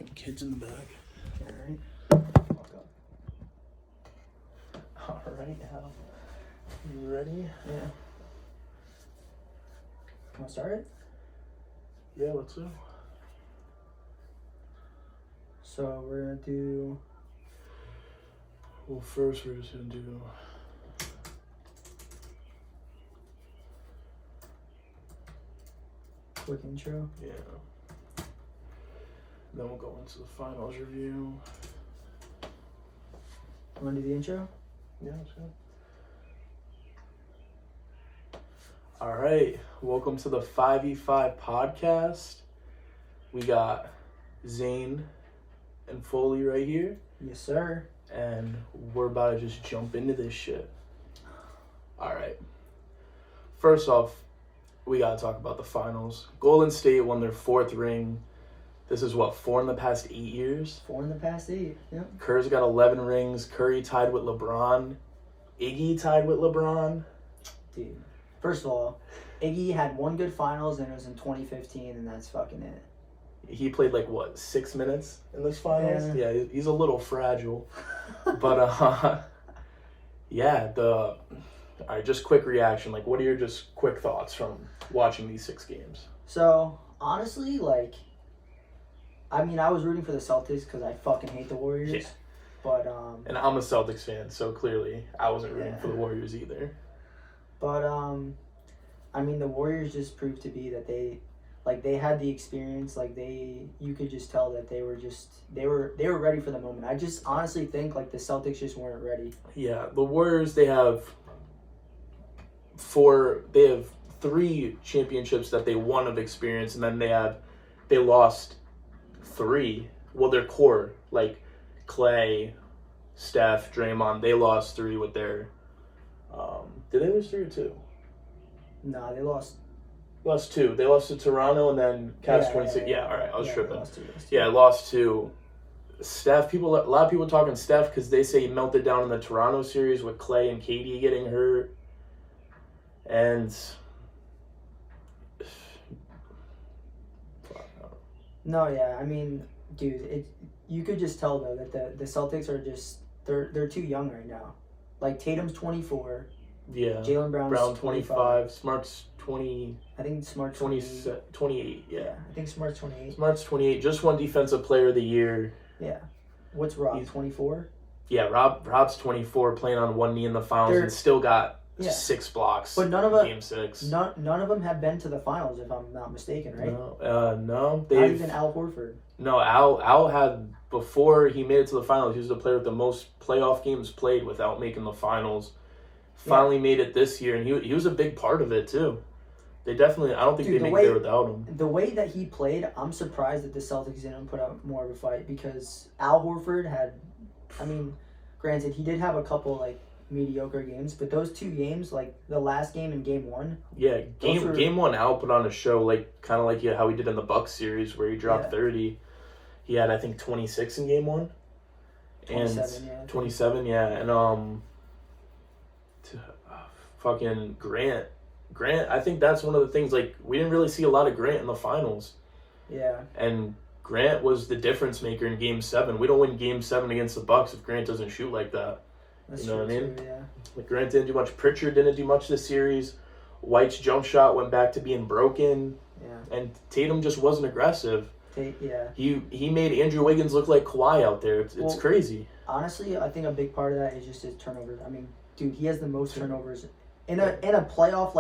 fucking kids in the back. Alright. Alright, Hal. You ready? Yeah. Want to start it? Yeah, let's go. So we're going to do... Well, first we're just going to do... quick intro. Yeah. Then we'll go into the finals review. Want to do the intro? Yeah, that's good. All right, welcome to the 5v5 podcast. We got Zane and Foley right here, Yes, sir. and we're about to just jump into this shit. All right. First off, we got to talk about the finals. Golden State won their fourth ring. This is what, 4 in the past 8 years? 4 in the past 8. Yep. Kerr's got 11 rings. Curry tied with LeBron. Iggy tied with LeBron. Dude. First of all, Iggy had one good finals and it was in 2015 and that's fucking it. He played 6 minutes in this finals? Yeah. Yeah, he's a little fragile. But, yeah, all right, just quick reaction. What are your just quick thoughts from watching these 6 games? So, honestly, I was rooting for the Celtics because I fucking hate the Warriors. Yeah. But, And I'm a Celtics fan, so clearly I wasn't rooting for the Warriors either. But, the Warriors just proved to be that they had the experience. You could just tell that they were ready for the moment. I just honestly think, the Celtics just weren't ready. Yeah, the Warriors, they have 3 championships that they won of experience, and then they lost 3. Well, their core, Clay, Steph, Draymond, they lost 3 with their... did they lose 3 or 2? No, they lost. Lost 2. They lost to Toronto and then Cavs 26. Yeah, all right, I was tripping. Lost 2. Steph, a lot of people talking Steph because they say he melted down in the Toronto series with Clay and KD getting hurt. And... No, yeah, dude, you could just tell though that the Celtics are just they're too young right now. Tatum's 24. Yeah. Jaylen Brown's 25. Smart's 20. I think Smart's 28. Yeah. I think Smart's 28. Smart's 28. Just won Defensive Player of the Year. Yeah. What's Rob? 24. Yeah, Rob's 24, playing on one knee in the finals, and still got 6 blocks. But none of Game 6. None of them have been to the finals, if I'm not mistaken, right? No. Not even Al Horford. No, Al had, before he made it to the finals, he was the player with the most playoff games played without making the finals. Finally made it this year, and he was a big part of it, too. They definitely, I don't think they make it there without him. The way that he played, I'm surprised that the Celtics didn't put up more of a fight, because Al Horford had, granted, he did have a couple, mediocre games, but those 2 games, the last game and game 1. Yeah, game 1, Al put on a show, kind of how he did in the Bucks series, where he dropped 30. He had, I think, 26 in game 1. 27, yeah. 27, yeah. And, fucking Grant, I think that's one of the things, we didn't really see a lot of Grant in the finals. Yeah. And Grant was the difference maker in game 7. We don't win game 7 against the Bucks if Grant doesn't shoot like that. That's you know what I mean? Too, yeah. Grant didn't do much. Pritchard didn't do much this series. White's jump shot went back to being broken. Yeah. And Tatum just wasn't aggressive. Yeah. He made Andrew Wiggins look like Kawhi out there. It's crazy. Honestly, I think a big part of that is just his turnovers. Dude, he has the most turnovers in a playoff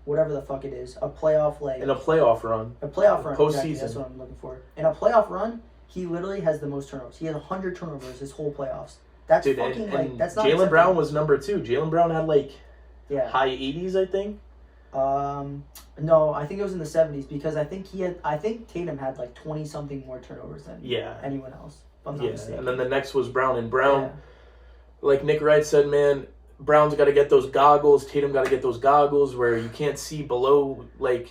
whatever the fuck it is, a playoff in a playoff run. A playoff run. Postseason. Exactly, that's what I'm looking for. In a playoff run, he literally has the most turnovers. He has 100 turnovers his whole playoffs. That's fucking that's not. Jaylen Brown was number 2. Jaylen Brown had high 80s, I think. No, I think it was in the 70s because I think Tatum had 20 something more turnovers than anyone else. If I'm not mistaken. And then the next was Brown, and Brown, like Nick Wright said, man, Brown's got to get those goggles. Tatum got to get those goggles where you can't see below where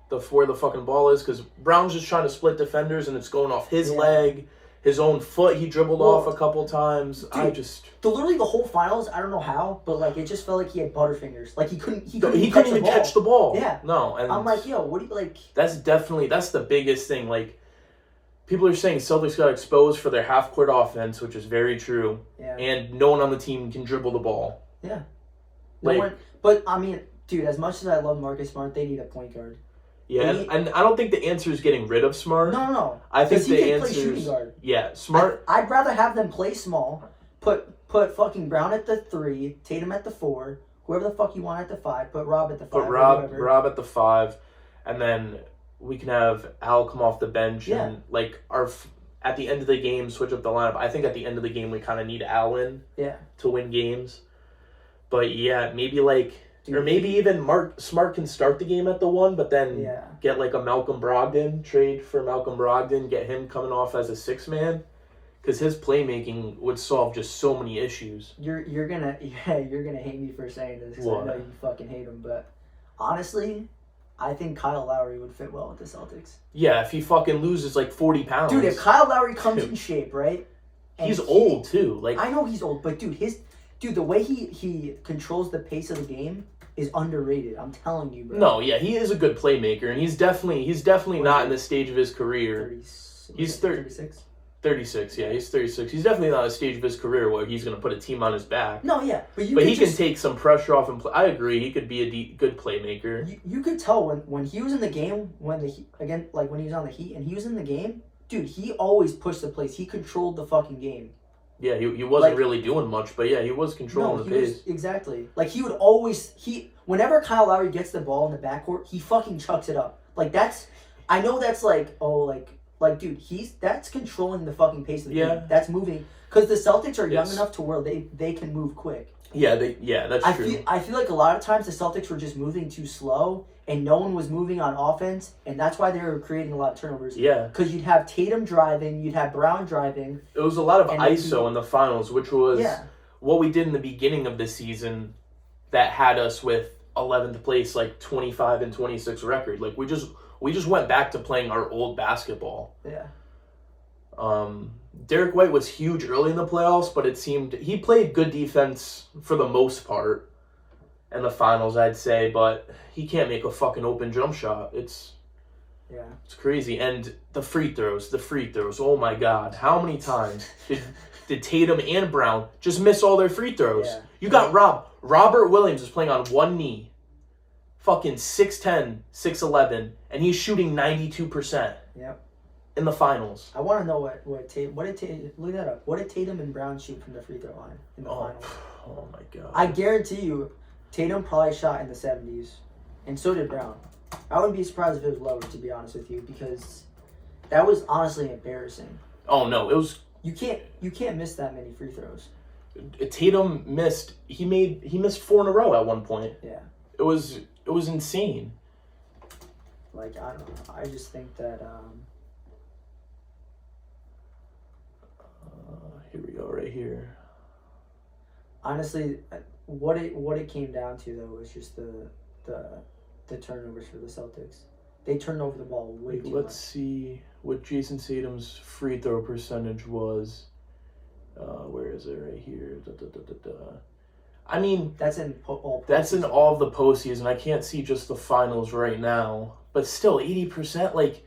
the fucking ball is, because Brown's just trying to split defenders and it's going off his leg. His own foot, he dribbled off a couple times. Dude, literally the whole finals, I don't know how, but it just felt like he had butterfingers. He couldn't even catch the ball. Yeah. No, and I'm yo, what do you That's the biggest thing. people are saying Celtics got exposed for their half-court offense, which is very true. Yeah. And no one on the team can dribble the ball. Yeah. But, I mean, dude, as much as I love Marcus Smart, they need a point guard. Yeah, and I don't think the answer is getting rid of Smart. No. I think he the can answer play shooting is guard. yeah, Smart. I'd rather have them play small, put fucking Brown at the 3, Tatum at the 4, whoever the fuck you want at the 5, put Rob at the 5. Put Rob at the 5, and then we can have Al come off the bench and like at the end of the game switch up the lineup. I think at the end of the game we kind of need Al in to win games. But yeah, maybe like. Dude. Or maybe even Smart can start the game at the 1, but then get like a Malcolm Brogdon, trade for Malcolm Brogdon, get him coming off as a 6-man, because his playmaking would solve just so many issues. You're gonna hate me for saying this, because I know you fucking hate him, but honestly, I think Kyle Lowry would fit well with the Celtics. Yeah, if he fucking loses like 40 pounds. Dude, if Kyle Lowry comes in shape, right? He's old too. Like I know he's old, but dude, the way he controls the pace of the game is underrated. I'm telling you, bro. No, yeah, he is a good playmaker, and he's definitely not in this stage of his career. He's 36. 36, yeah, he's 36. He's definitely not at a stage of his career where he's going to put a team on his back. No, yeah, but he can take some pressure off and play. I agree, he could be a good playmaker. You could tell when he was in the game, when he was on the Heat and he was in the game, dude, he always pushed the place. He controlled the fucking game. Yeah, he wasn't really doing much, but yeah, he was controlling the pace. Exactly. Like, he would always... Whenever Kyle Lowry gets the ball in the backcourt, he fucking chucks it up. Like, that's... I know that's like, dude, that's controlling the fucking pace of the game. That's moving. Because the Celtics are young enough to where they can move quick. Yeah, that's true. I feel like a lot of times the Celtics were just moving too slow, and no one was moving on offense, and that's why they were creating a lot of turnovers. Yeah. Because you'd have Tatum driving, you'd have Brown driving. It was a lot of ISO in the finals, which was what we did in the beginning of the season that had us with 11th place, like 25 and 26 record. Like, we just went back to playing our old basketball. Yeah. Derek White was huge early in the playoffs, but it seemed he played good defense for the most part in the finals, I'd say, but he can't make a fucking open jump shot. It's crazy. And the free throws, oh my God. How many times did Tatum and Brown just miss all their free throws? Yeah. You got Robert Williams is playing on one knee, fucking 6'10", 6'11", and he's shooting 92%. Yep. In the finals. I want to know what Tatum, look that up. What did Tatum and Brown shoot from the free throw line in the finals? Oh my God. I guarantee you, Tatum probably shot in the 70s, and so did Brown. I wouldn't be surprised if it was lower, to be honest with you, because that was honestly embarrassing. Oh no, it was. You can't miss that many free throws. Tatum missed. He missed 4 in a row at one point. Yeah. It was insane. Like, I don't know. I just think that. Here we go, right here. Honestly, what it came down to though was just the turnovers for the Celtics. They turned over the ball way too much. Let's see what Jason Tatum's free throw percentage was. Where is it? Right here. I mean, that's in all of the postseason. I can't see just the finals right now, but still 80%. Like,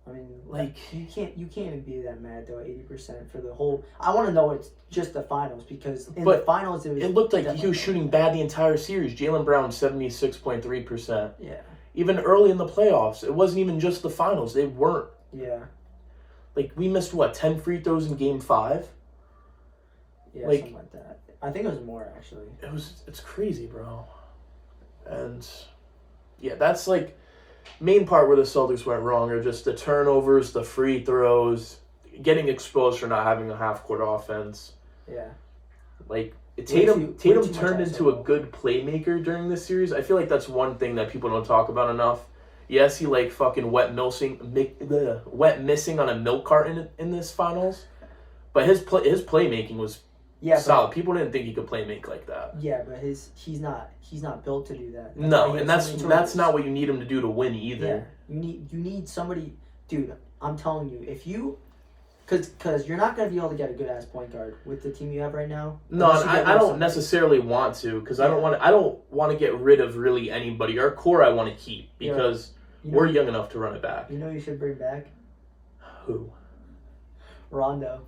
I mean, like you can't even be that mad though. 80% for the whole. I want to know it's just the finals, because in the finals it looked like he was shooting bad the entire series. Jaylen Brown 76.3%. Yeah. Even early in the playoffs, it wasn't even just the finals. They weren't. Yeah. Like, we missed 10 free throws in Game 5. Yeah, something like that. I think it was more actually. It's crazy, bro. And yeah, that's like main part where the Celtics went wrong are just the turnovers, the free throws, getting exposed for not having a half-court offense. Yeah. Like, Tatum turned into a good playmaker during this series. I feel like that's one thing that people don't talk about enough. Yes, he like fucking went missing on a milk carton in this finals, but his playmaking was solid. People didn't think he could play make like that. Yeah, but he's not built to do that. No, and that's not what you need him to do to win either. Yeah, you need somebody, dude. I'm telling you, if you, because you're not gonna be able to get a good ass point guard with the team you have right now. No, I don't necessarily want to, because I don't want to get rid of really anybody. Our core I want to keep because we're young enough to run it back. You know you should bring back? Who? Rondo.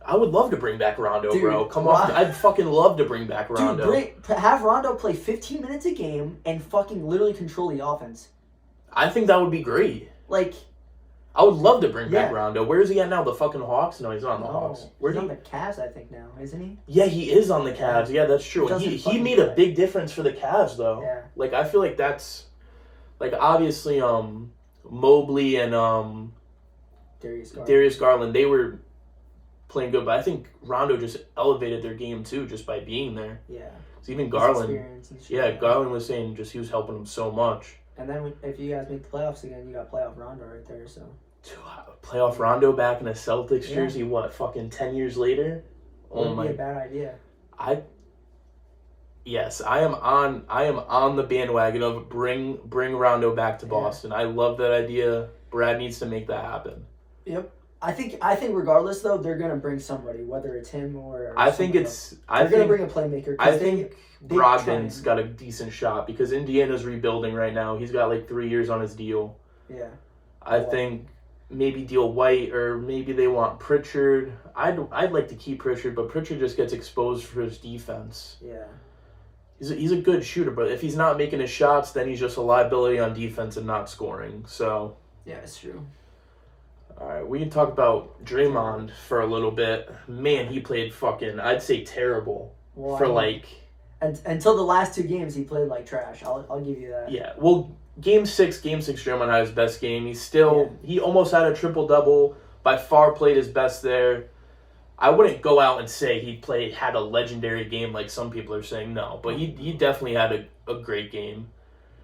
I would love to bring back Rondo, Dude, bro. Come on. I'd fucking love to bring back Rondo. Dude, have Rondo play 15 minutes a game and fucking literally control the offense. I think that would be great. Like, I would love to bring back Yeah. Rondo. Where is he at now? The fucking Hawks? No, he's not on the no, Hawks. Where's he's he? on the Cavs, I think, now, isn't he? Yeah, he is on the Cavs. Yeah, that's true. Doesn't He fucking made a play. big difference for the Cavs, though. Yeah. Like, I feel like that's... Like, obviously, Mobley and Darius Garland, they were playing good, but I think Rondo just elevated their game, too, just by being there. Yeah. So even His Garland... experience and shit. Yeah, Garland was saying just he was helping him so much. And then if you guys make the playoffs again, you got playoff Rondo right there, so... Playoff Rondo back in a Celtics Yeah. jersey, what, fucking 10 years later? Oh Wouldn't my... be a bad idea. Yes, I am on the bandwagon of bring Rondo back to Boston. I love that idea. Brad needs to make that happen. Yep. I think regardless though, they're gonna bring somebody, whether it's him or I think someone it's else. I They're think gonna bring a playmaker. I 'Cause think they Brogdon's try got a decent shot because Indiana's rebuilding right now. He's got like 3 years on his deal. Yeah. I think maybe deal White or maybe they want Pritchard. I'd like to keep Pritchard, but Pritchard just gets exposed for his defense. Yeah. He's a good shooter, but if he's not making his shots, then he's just a liability on defense and not scoring. So, Yeah, it's true. all right, we can talk about Draymond for a little bit. Man, he played fucking, I'd say terrible Well, for I mean, like, until the last 2 games, he played like trash. I'll give you that. yeah. Well, game six, Draymond had his best game. He almost had a triple-double, by far played his best there. I wouldn't go out and say had a legendary game like some people are saying, no. But he definitely had a great game.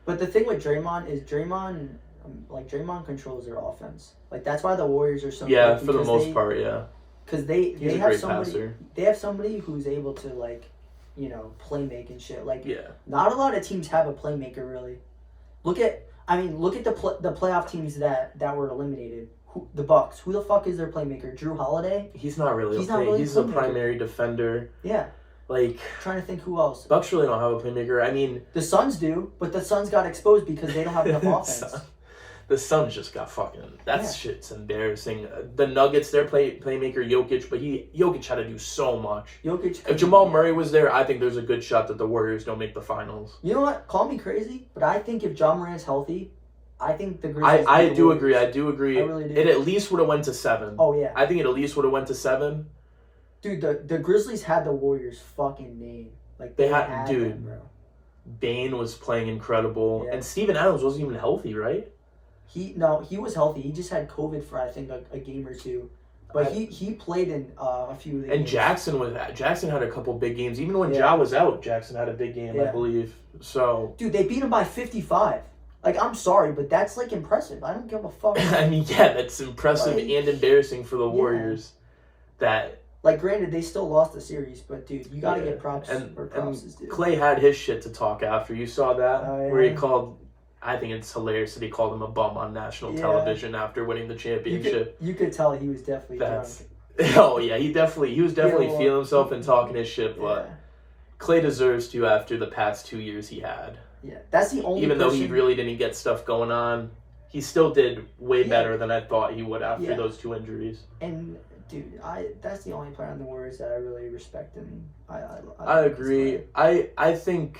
But the thing with Draymond is Draymond controls their offense. Like that's why the Warriors are so Yeah, good, for the because most part, yeah. Because He's they a have great somebody passer. they have somebody who's able to like, play make and shit. Like Yeah. not a lot of teams have a playmaker really. Look at the playoff teams that were eliminated. The Bucks. Who the fuck is their playmaker? Drew Holiday? He's not really He's not really He's a a playmaker. primary defender. Yeah. Like, I'm trying to think who else. Bucks really don't have a playmaker. I mean, The Suns do, but the Suns got exposed because they don't have enough offense. the Suns just got fucking... That shit's embarrassing. The Nuggets, their playmaker, Jokic, but Jokic had to do so much. Jokic. If Jamal Murray was there, I think there's a good shot that the Warriors don't make the finals. You know what? Call me crazy, but I think if Ja Morant's healthy, I think the Grizzlies. I beat the do Warriors. agree. I do agree. I really do. It at least would have went to 7. Oh yeah. I think it at least would have went to 7. Dude, the Grizzlies had the Warriors fucking name. Like They had- dude. them, bro. Bane was playing incredible. Yeah. And Steven Adams wasn't even healthy, right? He was healthy. He just had COVID for I think a game or 2. But he played in a few of the And games. Jackson had a couple big games. Even when Yeah. Ja was out, Jackson had a big game, I Yeah. believe. So, Dude, they beat him by 55. Like, I'm sorry, but that's like impressive. I don't give a fuck. I mean, yeah, that's impressive Like, and embarrassing for the yeah. Warriors. That Like, granted, they still lost the series, but dude, you gotta Yeah. get props where props is due. Clay had his shit to talk after. You saw that? Oh, yeah. Where he called, I think it's hilarious that he called him a bum on national Yeah. television after winning the championship. You could tell he was definitely That's drunk. oh yeah, he was definitely well, feeling himself and talking his shit, but Yeah. Clay deserves to after the past 2 years he had. Yeah, that's the only. Even though he person- really didn't get stuff going on, he still did way Yeah. better than I thought he would after Yeah. those 2 injuries. And dude, that's the only player on the Warriors that I really respect, and I I like this agree. player. I think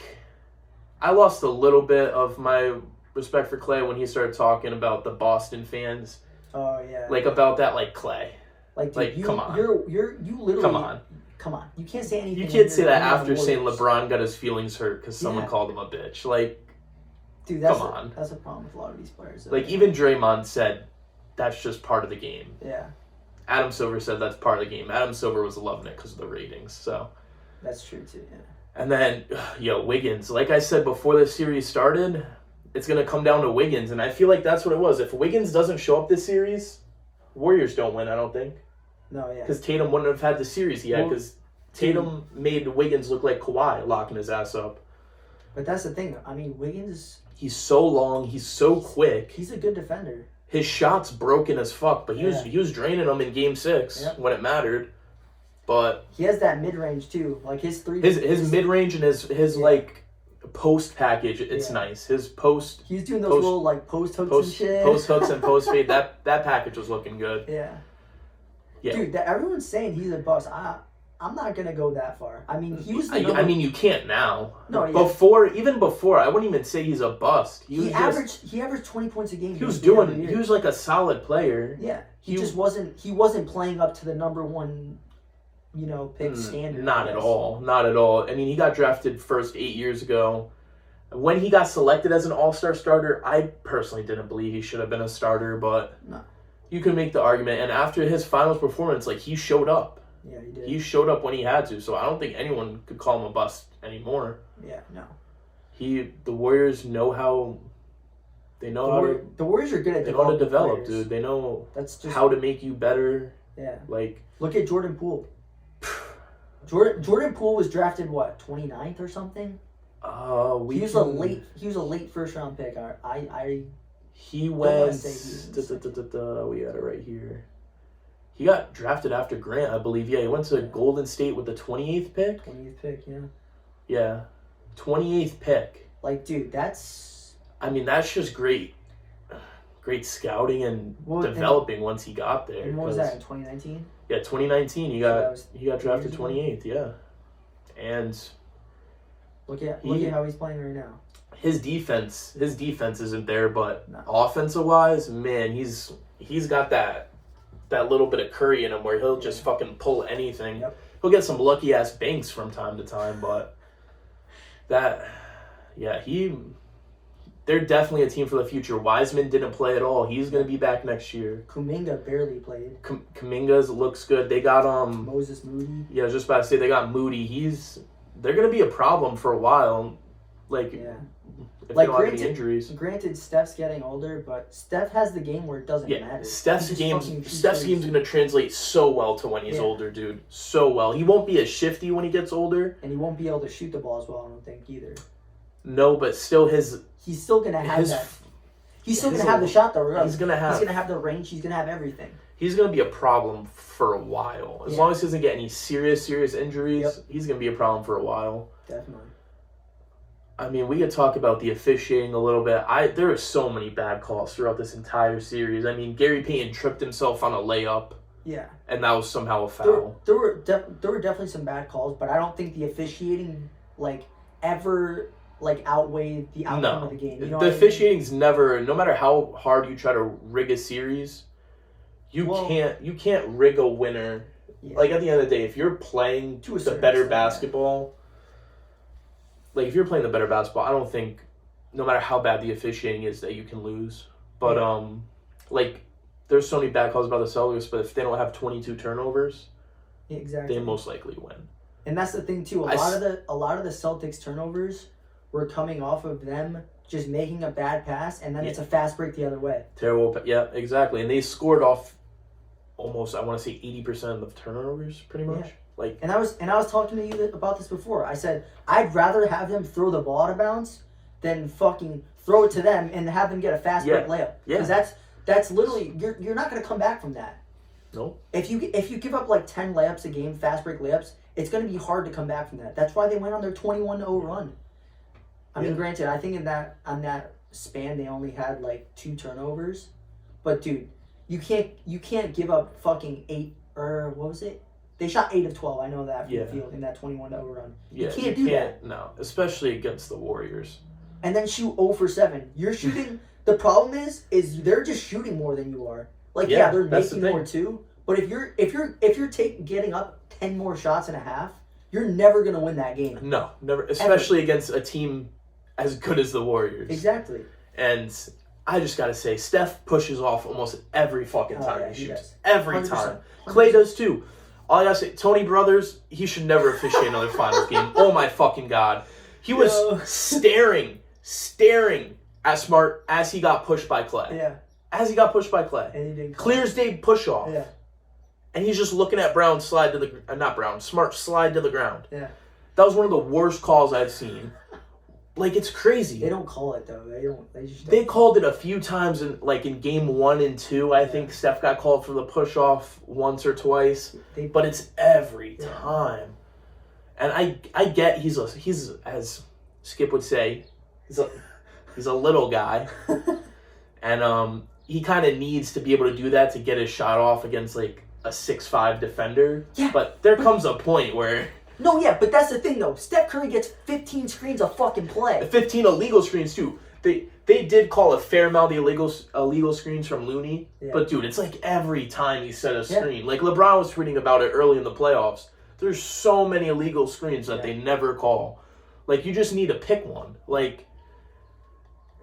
I lost a little bit of my respect for Clay when he started talking about the Boston fans, Oh yeah. like about that, like Clay. Like, dude, like, you, come on. you literally. Come on, You can't say anything. you when can't say you're that on the after saying Warriors. LeBron got his feelings hurt because someone Yeah. called him a bitch. Like, Dude, that's come on. That's a problem with a lot of these players. Though. like even Draymond said that's just part of the game. Yeah, Adam Silver said that's part of the game. Adam Silver was loving it because of the ratings. So. that's true too. Yeah. And then, Wiggins. Like I said before the series started, it's going to come down to Wiggins. And I feel like that's what it was. If Wiggins doesn't show up this series, Warriors don't win, I don't think. No, yeah. Because Tatum wouldn't have had the series he had. Well, Because Tatum made Wiggins look like Kawhi, locking his ass up. But that's the thing. I mean, Wiggins. He's so long. He's so quick. He's a good defender. His shot's broken as fuck. But he was draining them in Game 6 Yep. when it mattered. But He has that mid range too. Like his three. his mid range and his Yeah. like post package, it's Yeah. nice. His post. He's doing those post- little like post hooks and shit. Post hooks and post fade. That package was looking good. Yeah. Yeah. Dude, that everyone's saying he's a bust. I'm not gonna go that far. I mean, he was the number. I mean, you can't now. No, yeah. Even before, I wouldn't even say he's a bust. He averaged 20 points a game. He was like a solid player. Yeah, he just wasn't. He wasn't playing up to the number one, pick standard. Not at all. Not at all. I mean, he got drafted first 8 years ago. When he got selected as an all-star starter, I personally didn't believe he should have been a starter, but no. You can make the argument. And after his finals performance, like, he showed up. Yeah, he did. He showed up when he had to, so I don't think anyone could call him a bust anymore. Yeah, no. The Warriors know how. They know how to. The Warriors are good at. They know how to develop, players. dude. They know That's just how to make you better. Yeah. Like, look at Jordan Poole. Jordan Poole was drafted 29th or something. He was a late first round pick. He went. We got it right here. He got drafted after Grant, I believe. Yeah, he went to Golden State with the 28th pick. 28th pick, yeah. Yeah, 28th pick. Like, dude, that's. I mean, that's just great scouting and developing once he got there. And what was that in 2019? Yeah, 2019. He got drafted 28th. Yeah, and look at how he's playing right now. His defense isn't there, but offensive wise, man, he's got that little bit of Curry in him where he'll just fucking pull anything. Yep. He'll get some lucky ass banks from time to time, but they're definitely a team for the future. Wiseman didn't play at all. He's gonna be back next year. Kuminga barely played. Kuminga's looks good. They got Moses Moody. Yeah, I was just about to say they got Moody. They're gonna be a problem for a while. Like, if they don't have any injuries. Granted, Steph's getting older, but Steph has the game where it doesn't matter. Steph's game's gonna translate so well to when he's older, dude. So well. He won't be as shifty when he gets older. And he won't be able to shoot the ball as well, I don't think, either. No, but still he's still gonna have that. He's still gonna have the shot though. He's gonna have the range. He's gonna have everything. He's gonna be a problem for a while. As long as he doesn't get any serious injuries, he's gonna be a problem for a while. Definitely. I mean, we could talk about the officiating a little bit. There were so many bad calls throughout this entire series. I mean, Gary Payton tripped himself on a layup. Yeah. And that was somehow a foul. There were definitely some bad calls, but I don't think the officiating ever outweighed the outcome of the game. You know the officiating's never, no matter how hard you try to rig a series, you can't rig a winner. Yeah. Like, at the end of the day, if you're playing the better basketball, I don't think, no matter how bad the officiating is, that you can lose. But, there's so many bad calls about the Celtics, but if they don't have 22 turnovers, they most likely win. And that's the thing, too. A lot of the Celtics turnovers were coming off of them just making a bad pass, and then it's a fast break the other way. Terrible. Yeah, exactly. And they scored off almost, I want to say, 80% of the turnovers, pretty much. Yeah. And I was talking to you about this before. I said I'd rather have them throw the ball out of bounds than fucking throw it to them and have them get a fast break layup. Yeah. Because that's literally you're not going to come back from that. No. If you give up 10 layups a game, fast break layups, it's going to be hard to come back from that. That's why they went on their 21-0 run. I mean, granted, I think on that span they only had 2 turnovers, but dude, you can't give up fucking 8 or what was it? They shot 8 of 12. I know that from the field in that 21-0 run. Yeah, you can't do that. No, especially against the Warriors. And then shoot 0 for 7. You're shooting. The problem is they're just shooting more than you are. They're making more too. But if you're getting up 10 more shots and a half, you're never gonna win that game. No, never. Especially against a team as good as the Warriors. Exactly. And I just gotta say, Steph pushes off almost every fucking time he shoots. Every 100%. Time. 100%. Clay does too. All I gotta say, Tony Brothers, he should never officiate another finals game. Oh my fucking God. He was staring at Smart as he got pushed by Clay. Yeah. As he got pushed by Clay. And he didn't clear as day push off. Yeah. And he's just looking at Smart slide to the ground. Yeah. That was one of the worst calls I've seen. It's crazy. They don't call it though. They just don't. They called it a few times in game 1 and 2. I think Steph got called for the push off once or twice, but it's every time. And I get he's as Skip would say, he's a little guy, and he kind of needs to be able to do that to get his shot off against a 6'5" defender. Yeah. But there comes a point where No, yeah, but that's the thing though. Steph Curry gets 15 screens a fucking play. 15 illegal screens too. They did call a fair amount of illegal screens from Looney. Yeah. But dude, it's like every time he set a screen. Like LeBron was tweeting about it early in the playoffs. There's so many illegal screens that they never call. Like you just need to pick one. Like,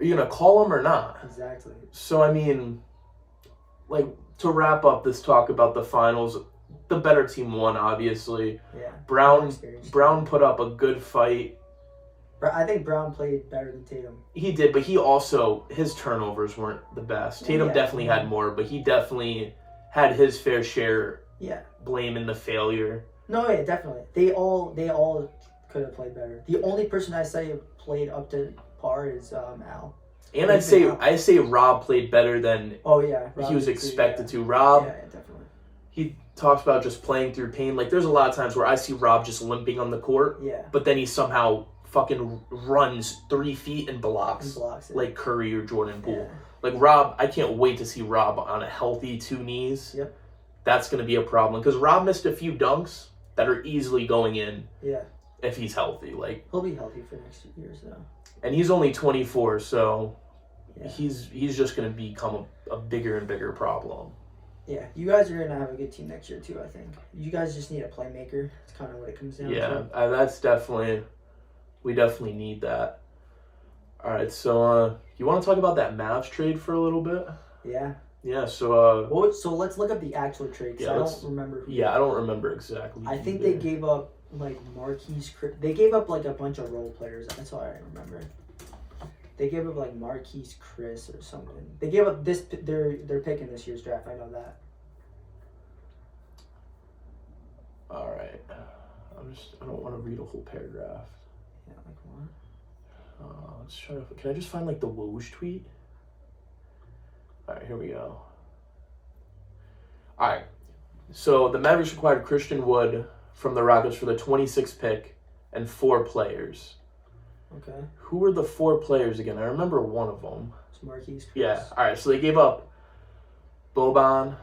are you gonna call them or not? Exactly. So I mean, like to wrap up this talk about the finals, the better team won, obviously. Yeah. Brown put up a good fight. I think Brown played better than Tatum. He did, but his turnovers weren't the best. Tatum definitely had more, but he definitely had his fair share. Yeah. Blame in the failure. No, yeah, definitely. They all could have played better. The only person I say played up to par is Al. And I say Rob played better than he was expected to. Rob, yeah, definitely. He talks about just playing through pain. Like there's a lot of times where I see Rob just limping on the court. Yeah. But then he somehow fucking runs 3 feet and blocks it. like Curry or Jordan Poole. Yeah. Like Rob, I can't wait to see Rob on a healthy 2 knees. Yep. That's going to be a problem because Rob missed a few dunks that are easily going in. Yeah. If he's healthy, like he'll be healthy for next year, so. And he's only 24, so yeah. he's just going to become a bigger and bigger problem. Yeah, you guys are going to have a good team next year too, I think. You guys just need a playmaker. It's kind of what it comes down to. Yeah, that's definitely. We definitely need that. All right, so you want to talk about that Mavs trade for a little bit? Yeah. Yeah, so... so let's look up the actual trade, because I don't remember. I don't remember exactly. I think they gave up, like, Marquise... They gave up, like, a bunch of role players. That's all I remember. They gave up, like, Marquise Chris or something. They gave up their pick in this year's draft. I know that. All right. I don't want to read a whole paragraph. Yeah, like what? Let's try to... Can I just find, like, the Woj tweet? All right, here we go. All right. So the Mavericks acquired Christian Wood from the Rockets for the 26th pick and 4 players. Okay. Who were the 4 players again? I remember one of them. It's Marquise Chris. Yeah. All right, so they gave up Boban.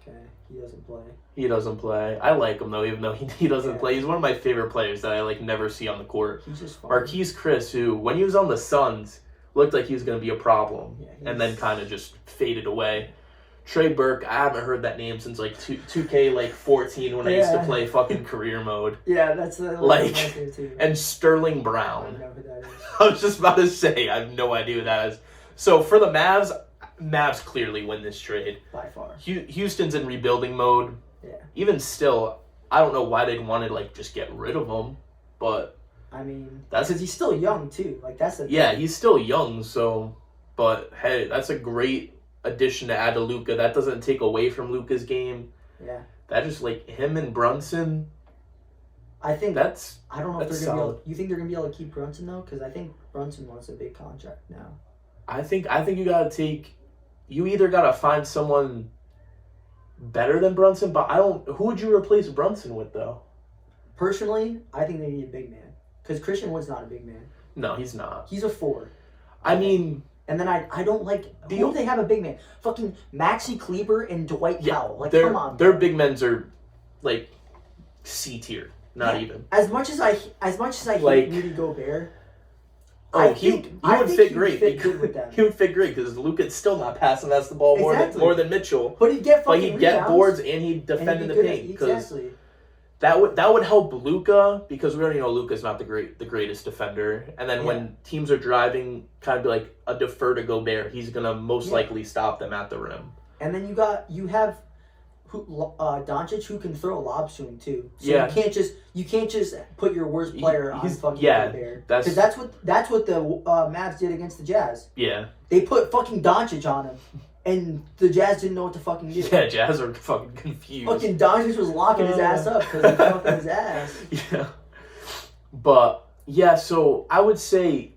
Okay, he doesn't play. He doesn't play. I like him, though, even though he doesn't play. He's one of my favorite players that I, like, never see on the court. He's just fun. Marquise Chris, who, when he was on the Suns, looked like he was going to be a problem. Yeah, and then kind of just faded away. Trey Burke, I haven't heard that name since, like, 2K, like, 14 when I used to play fucking career mode. Yeah, that's the... Like, and Sterling Brown. I don't know who that is. I was just about to say, I have no idea who that is. So, for the Mavs clearly win this trade. By far. Houston's in rebuilding mode. Yeah. Even still, I don't know why they'd want to, like, just get rid of him, but... I mean, that's because he's still young, too. Like, that's the thing. Yeah, he's still young, so... But, hey, that's a great addition to add to Luka. That doesn't take away from Luka's game. Yeah. That just, like, him and Brunson... I think... That's I don't know if they're going to be able... You think they're going to be able to keep Brunson, though? Because I think Brunson wants a big contract now. I think you got to take... You either got to find someone better than Brunson, but I don't... Who would you replace Brunson with, though? Personally, I think they need a big man. Because Christian Wood's not a big man. No, he's not. He's a 4. I mean... And then I don't like... Who do they have a big man? Fucking Maxi Kleber and Dwight Powell. Like, come on. Their big men are, like, C tier. Not even. As much as I hate Rudy Gobert... Oh, he would fit great. He would fit great because Luka's still not passing us the ball more than Mitchell. But he'd get boards and he'd defend in the paint. Exactly. That would help Luka because we already know Luka's not the greatest defender. And then when teams are driving, kind of be like a defer to Gobert. He's gonna most likely stop them at the rim. And then you have Doncic who can throw lobs to him too. So you can't just put your worst player on fucking Gobert. Because that's what the Mavs did against the Jazz. Yeah. They put fucking Doncic on him. And the Jazz didn't know what to fucking do. Yeah, Jazz are fucking confused. Fucking Doncic was locking his ass up because he fucked his ass. Yeah. But, yeah, so I would say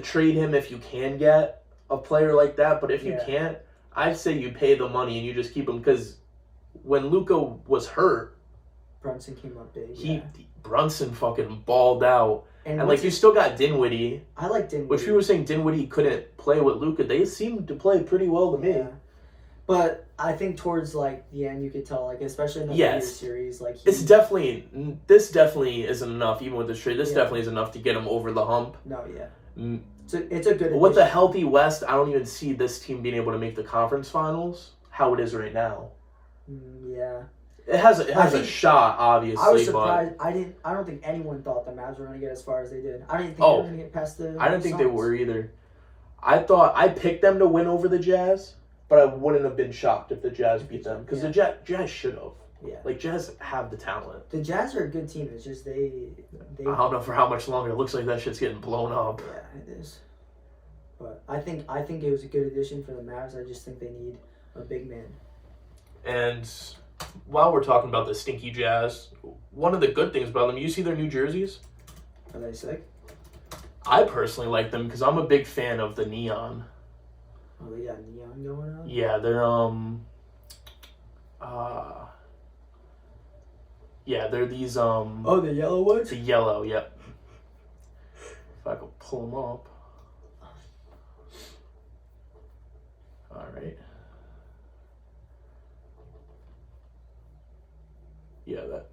trade him if you can get a player like that. But if you can't, I'd say you pay the money and you just keep him. Because when Luka was hurt... Brunson came up big. Brunson fucking balled out. And like, you still got Dinwiddie. I like Dinwiddie. Which people were saying Dinwiddie couldn't play with Luka. They seemed to play pretty well to me. But I think towards like the end, you could tell, like especially in the Yes. later series, like This definitely isn't enough. Even with this trade, this Yeah. definitely is enough to get him over the hump. no, yeah, Mm, it's a good. With the addition. healthy West, I don't even see this team being able to make the conference finals. How it is right now, Yeah, it has a think- shot, obviously. I was but surprised. I don't think anyone thought the Mavs were going to get as far as they did. I didn't think Oh. they were going to get past the. I didn't think they Suns. were either. I thought I picked them to win over the Jazz, but I wouldn't have been shocked if the Jazz beat them because the Jazz should have. Yeah, Like Jazz have the talent. the Jazz are a good team. It's just they. I don't know for how much longer. It looks like that shit's getting blown up. Yeah, it is. But I think it was a good addition for the Mavs. I just think they need a big man. And while we're talking about the stinky Jazz, one of the good things about them, you see their new jerseys? Are they sick? I personally like them because I'm a big fan of the neon. Oh, they got neon going on. Yeah, they're yeah, they're these Oh, the yellow ones. the yellow, yep. If I could pull them up. All right. Yeah, that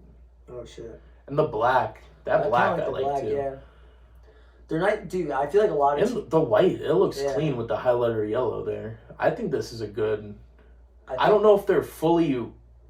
Oh shit. and the black. That black kinda I like too. Yeah. They're not, dude. I feel like a lot of And the white, it looks Yeah. clean with the highlighter yellow there. I think this is a good. I think don't know if they're fully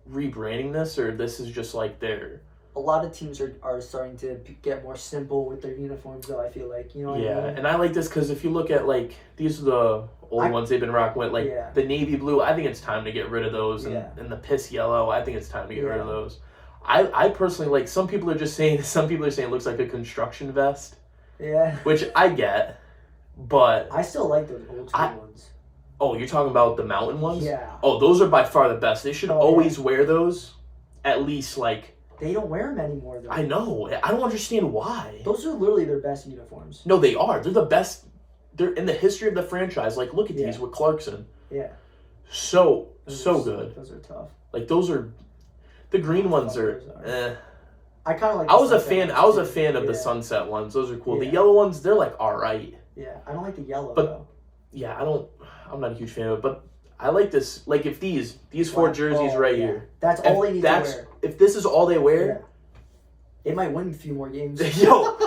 rebranding this or this is just like their. a lot of teams are starting to get more simple with their uniforms. Though I feel like you know. What Yeah, I mean? and I like this because if you look at like these are the old ones they've been rocking with, like Yeah. the navy blue. I think it's time to get rid of those, and, Yeah. and the piss yellow. I think it's time to get rid of Yeah. those. I personally like. Some people are just saying. Some people are saying it looks like a construction vest, Yeah. which I get, but I still like those old school ones. oh, you're talking about the mountain ones? Yeah. Oh, those are by far the best. They should Oh, always wear those, at least like. They don't wear them anymore though. I know. I don't understand why. Those are literally their best uniforms. No, they are. They're the best. They're in the history of the franchise. Like, look at these with Clarkson. Yeah. So Those so are, good. Those are tough. Like those are, the green ones are. Those are. Eh. I kind of like. I the was a sunset fan. ones, I was a too. fan of the Yeah. sunset ones. Those are cool. The Yeah. yellow ones, they're like all right. Yeah, I don't like the yellow But- though. Yeah, I'm not a huge fan of it, but I like this. Like if these four Wow. jerseys Oh, right yeah. here. That's all they If need that's to wear. if this is all they wear, Yeah. They might win a few more games. Yo.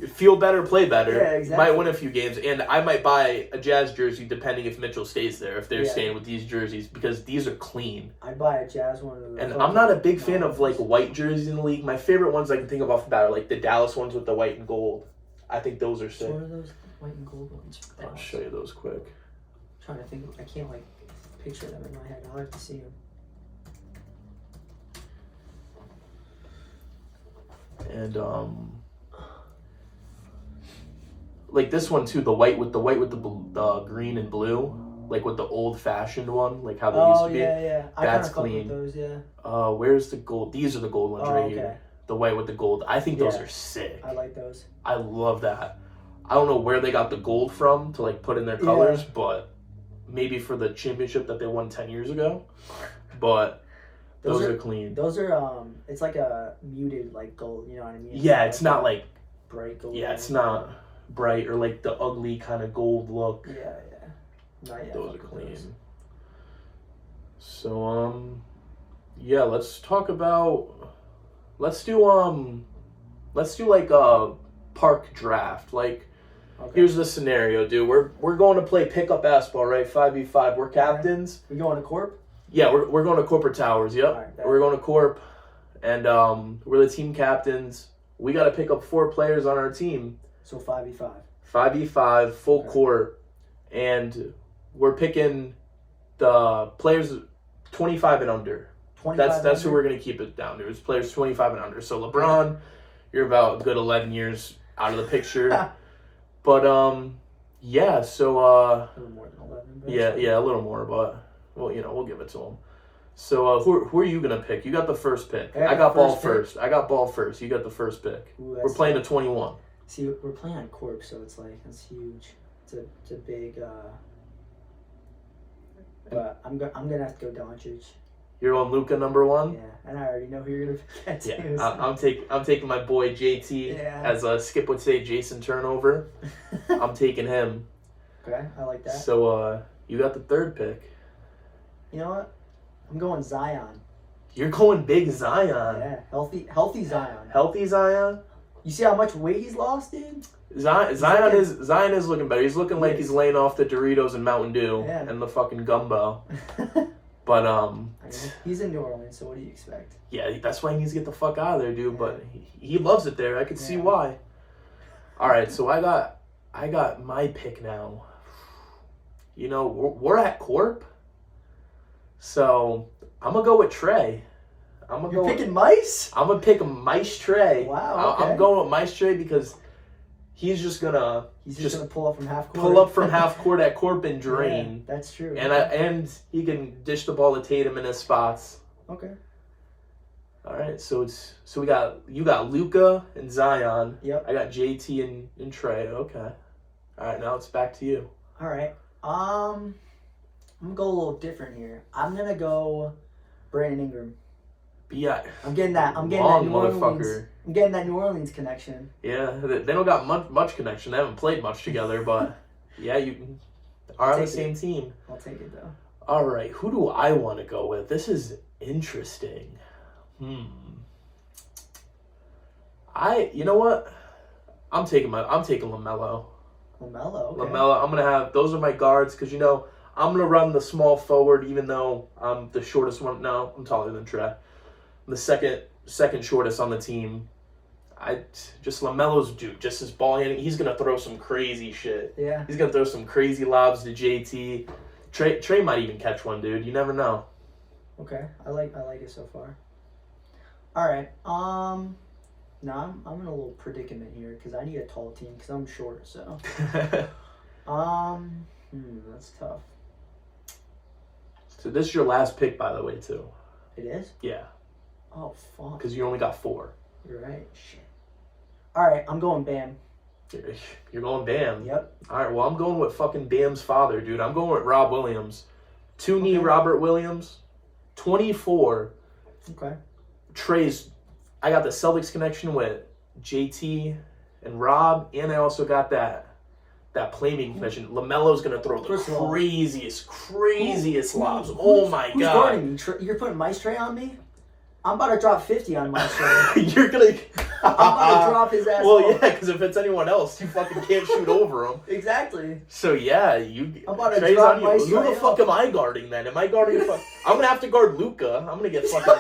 feel better, play better. Yeah, exactly. Might win a few games, and I might buy a Jazz jersey depending if Mitchell stays there. If they're Yeah. staying with these jerseys, because these are clean. I'd buy a Jazz one of the. And I'm not a big fan of like white jerseys in the league. My favorite ones I can think of off the bat are like the Dallas ones with the white and gold. I think those are sick. What are those white and gold ones? I'll show you those quick. I'm trying to think. I can't like picture them in my head. I'll have to see them. And like this one too, the white with the green and blue, like with the old fashioned one, like how they used Oh to be. yeah. I That's kinda fuck clean. with those, yeah. Where's the gold? These are the gold ones Oh, right okay. here. The white with the gold. I think those Yeah. are sick. I like those. I love that. I don't know where they got the gold from to like put in their colors, but maybe for the championship that they won 10 years ago. But those are clean. Those are it's like a muted like gold. You know what I mean? Yeah, it's not like bright gold. yeah, it's not bright or like the ugly kind of gold look. Yeah. Not yet. Those are fuck with clean. those. So yeah, let's do like a park draft. Like Okay. here's the scenario, dude. We're going to play pickup basketball, right? 5v5. We're captains. We going to Corp? Yeah, we're going to Corporate Towers. Yep. Alright, bet. We're going to Corp, and we're the team captains. We got to pick up 4 players on our team. So 5v5. 5v5, full Okay. court, and we're picking the players 25 and under. 25. That's who we're gonna keep it down to. It's players 25 and under. So LeBron, you're about a good 11 years out of the picture. But yeah. So A little more than 11. But yeah, a little more, but well, we'll give it to him. So who are you gonna pick? You got the first pick. I got I got the ball first pick. first. I got ball first. You got the first pick. Ooh, We're that's playing a tough. 21. See, we're playing on Corp, so it's like that's huge. It's a big. But I'm gonna have to go Doncic. You're on Luka number 1. Yeah, and I already know who you're gonna pick. That Yeah, too, I'm taking my boy JT, Yeah. as Skip would say, Jason Turnover. I'm taking him. Okay, I like that. So you got the third pick. You know what? I'm going Zion. You're going big Zion. Yeah, healthy Zion. Healthy Zion. You see how much weight he's lost, dude? Zion is looking better. He's looking like he's laying off the Doritos and Mountain Dew and the fucking gumbo. But I mean, he's in New Orleans, so what do you expect? Yeah, that's why he needs to get the fuck out of there, dude. Yeah. But he loves it there. I can see why. All right, so I got my pick now. You know, we're at Corp, so I'm gonna go with Trey. You're picking Mice? I'm gonna pick Mice Trey. Wow. Okay. I'm going with Mice Trey because he's just gonna pull up from half court. Pull up from half court at Corp and drain. Yeah, that's true. And he can dish the ball to Tatum in his spots. Okay. All right, so you got Luka and Zion. Yep. I got JT and Trey. Okay. All right, now it's back to you. All right. I'm gonna go a little different here. I'm gonna go Brandon Ingram. I'm getting that New Orleans. I'm getting that New Orleans connection. Yeah, they don't got much connection. They haven't played much together, but yeah, you are on the same team. I'll take it though. All right, who do I want to go with? This is interesting. You know what? I'm taking LaMelo. LaMelo. Okay. LaMelo. I'm gonna have those are my guards because I'm gonna run the small forward even though I'm the shortest one. No, I'm taller than Trey. I'm the second shortest on the team. LaMelo's dude, just his ball handling. He's gonna throw some crazy shit. Yeah. He's gonna throw some crazy lobs to JT. Trey might even catch one, dude. You never know. Okay, I like it so far. All right. Now I'm in a little predicament here because I need a tall team because I'm short. So. That's tough. So this is your last pick, by the way, too. It is? Yeah. Oh, fuck. Because you only got 4. You're right. Shit. All right, I'm going Bam. You're going Bam? Yep. All right, well, I'm going with fucking Bam's father, dude. I'm going with Rob Williams. 2-knee Robert Williams. 24. Okay. I got the Celtics connection with JT and Rob, and I also got that playmaking connection. LaMelo's going to throw the craziest lobs. Oh, my God. Who's guarding me? You're putting Mice Trey on me? I'm about to drop 50 on Mice Trey. You're going to... I'm about to drop his ass Well, off. yeah, because if it's anyone else, you fucking can't shoot over him. Exactly. So, yeah, I'm about to drop Mice Trey. Who the fuck am I guarding, then? Am I guarding... I'm going to have to guard Luka. I'm going to get fucking...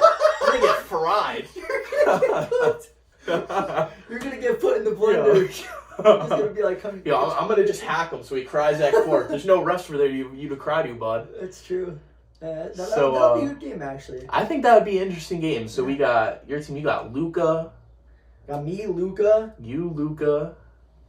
I'm going to get fried. You're going to get put in the blender. He's gonna be like, come. Yeah, I'm gonna just hack him so he cries at court. There's no refs for you to cry to, bud. That's true. That'll be a good game, actually. I think that would be an interesting game. So we got your team. You got Luka. Got me, Luka. You, Luka.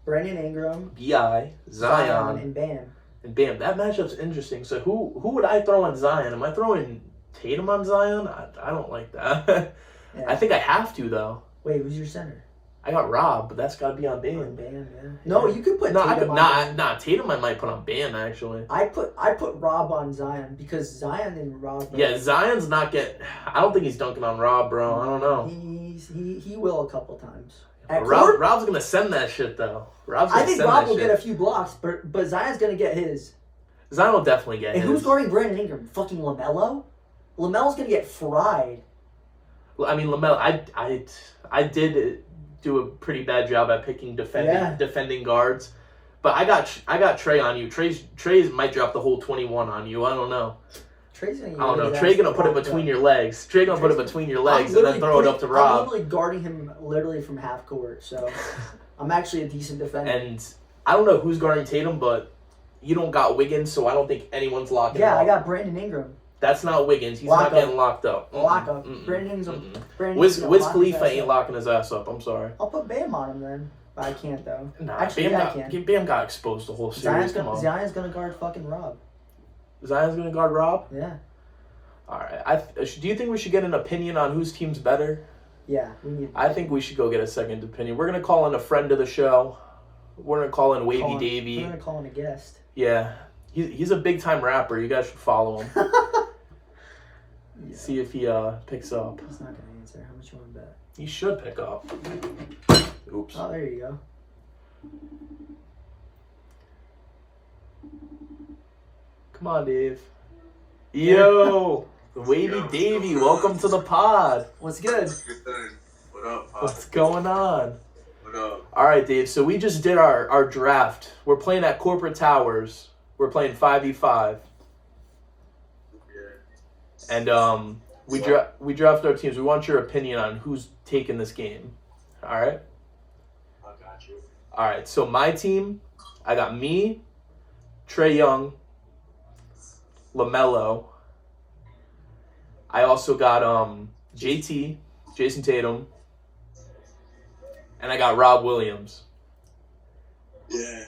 Brandon Ingram. Bi. Zion. And Bam. And Bam. That matchup's interesting. So who would I throw on Zion? Am I throwing Tatum on Zion? I don't like that. Yeah. I think I have to though. Wait, who's your center? I got Rob, but that's got to be on Bam. Yeah. No, you could put Tatum on Bam. Tatum I might put on Bam, actually. I put Rob on Zion because Zion and Rob... Yeah, Zion's not getting... I don't think he's dunking on Rob, bro. I don't know. He will a couple times. Rob's going to send that shit, though. I think Rob will get a few blocks, but Zion's going to get his. Zion will definitely get his. And who's guarding Brandon Ingram? Fucking LaMelo? LaMelo's going to get fried. I mean, LaMelo... I did... do a pretty bad job at picking defending guards, but I got Trey on you. Trey might drop the whole 21 on you. I don't know. Trey's gonna. I don't know. Trey's gonna put it between your legs. Trey's gonna put it between your legs and then throw it up to Rob. I'm literally guarding him literally from half court, so I'm actually a decent defender. And I don't know who's guarding Tatum, but you don't got Wiggins, so I don't think anyone's locking. Yeah, I got Brandon Ingram. That's not Wiggins. He's not getting locked up. Lock up. Brandon's Wiz Khalifa ain't locking his ass up. I'm sorry. I'll put Bam on him then. But I can't though. Nah, actually, I can. Bam got exposed the whole series. Zion's gonna guard fucking Rob. Zion's gonna guard Rob? Yeah. All right. Do you think we should get an opinion on whose team's better? Yeah, we need. I think we should go get a second opinion. We're gonna call in a friend of the show. We're gonna call in Wavy Davy. We're gonna call in a guest. Yeah, he's a big time rapper. You guys should follow him. Yeah. See if he picks up. He's not gonna answer. How much you want to bet? He should pick up. Oops. Oh, there you go. Come on, Dave. Yo, Wavy Davy, welcome to the pod. What's good? What up, Pop? What's going on? What up? All right, Dave. So we just did our draft. We're playing at Corporate Towers. We're playing 5v5, Yeah. and we drafted our teams. We want your opinion on who's taking this game. All right. I got you. All right. So my team, I got me, Trae Young, LaMelo. I also got JT, Jason Tatum, and I got Rob Williams. Yeah.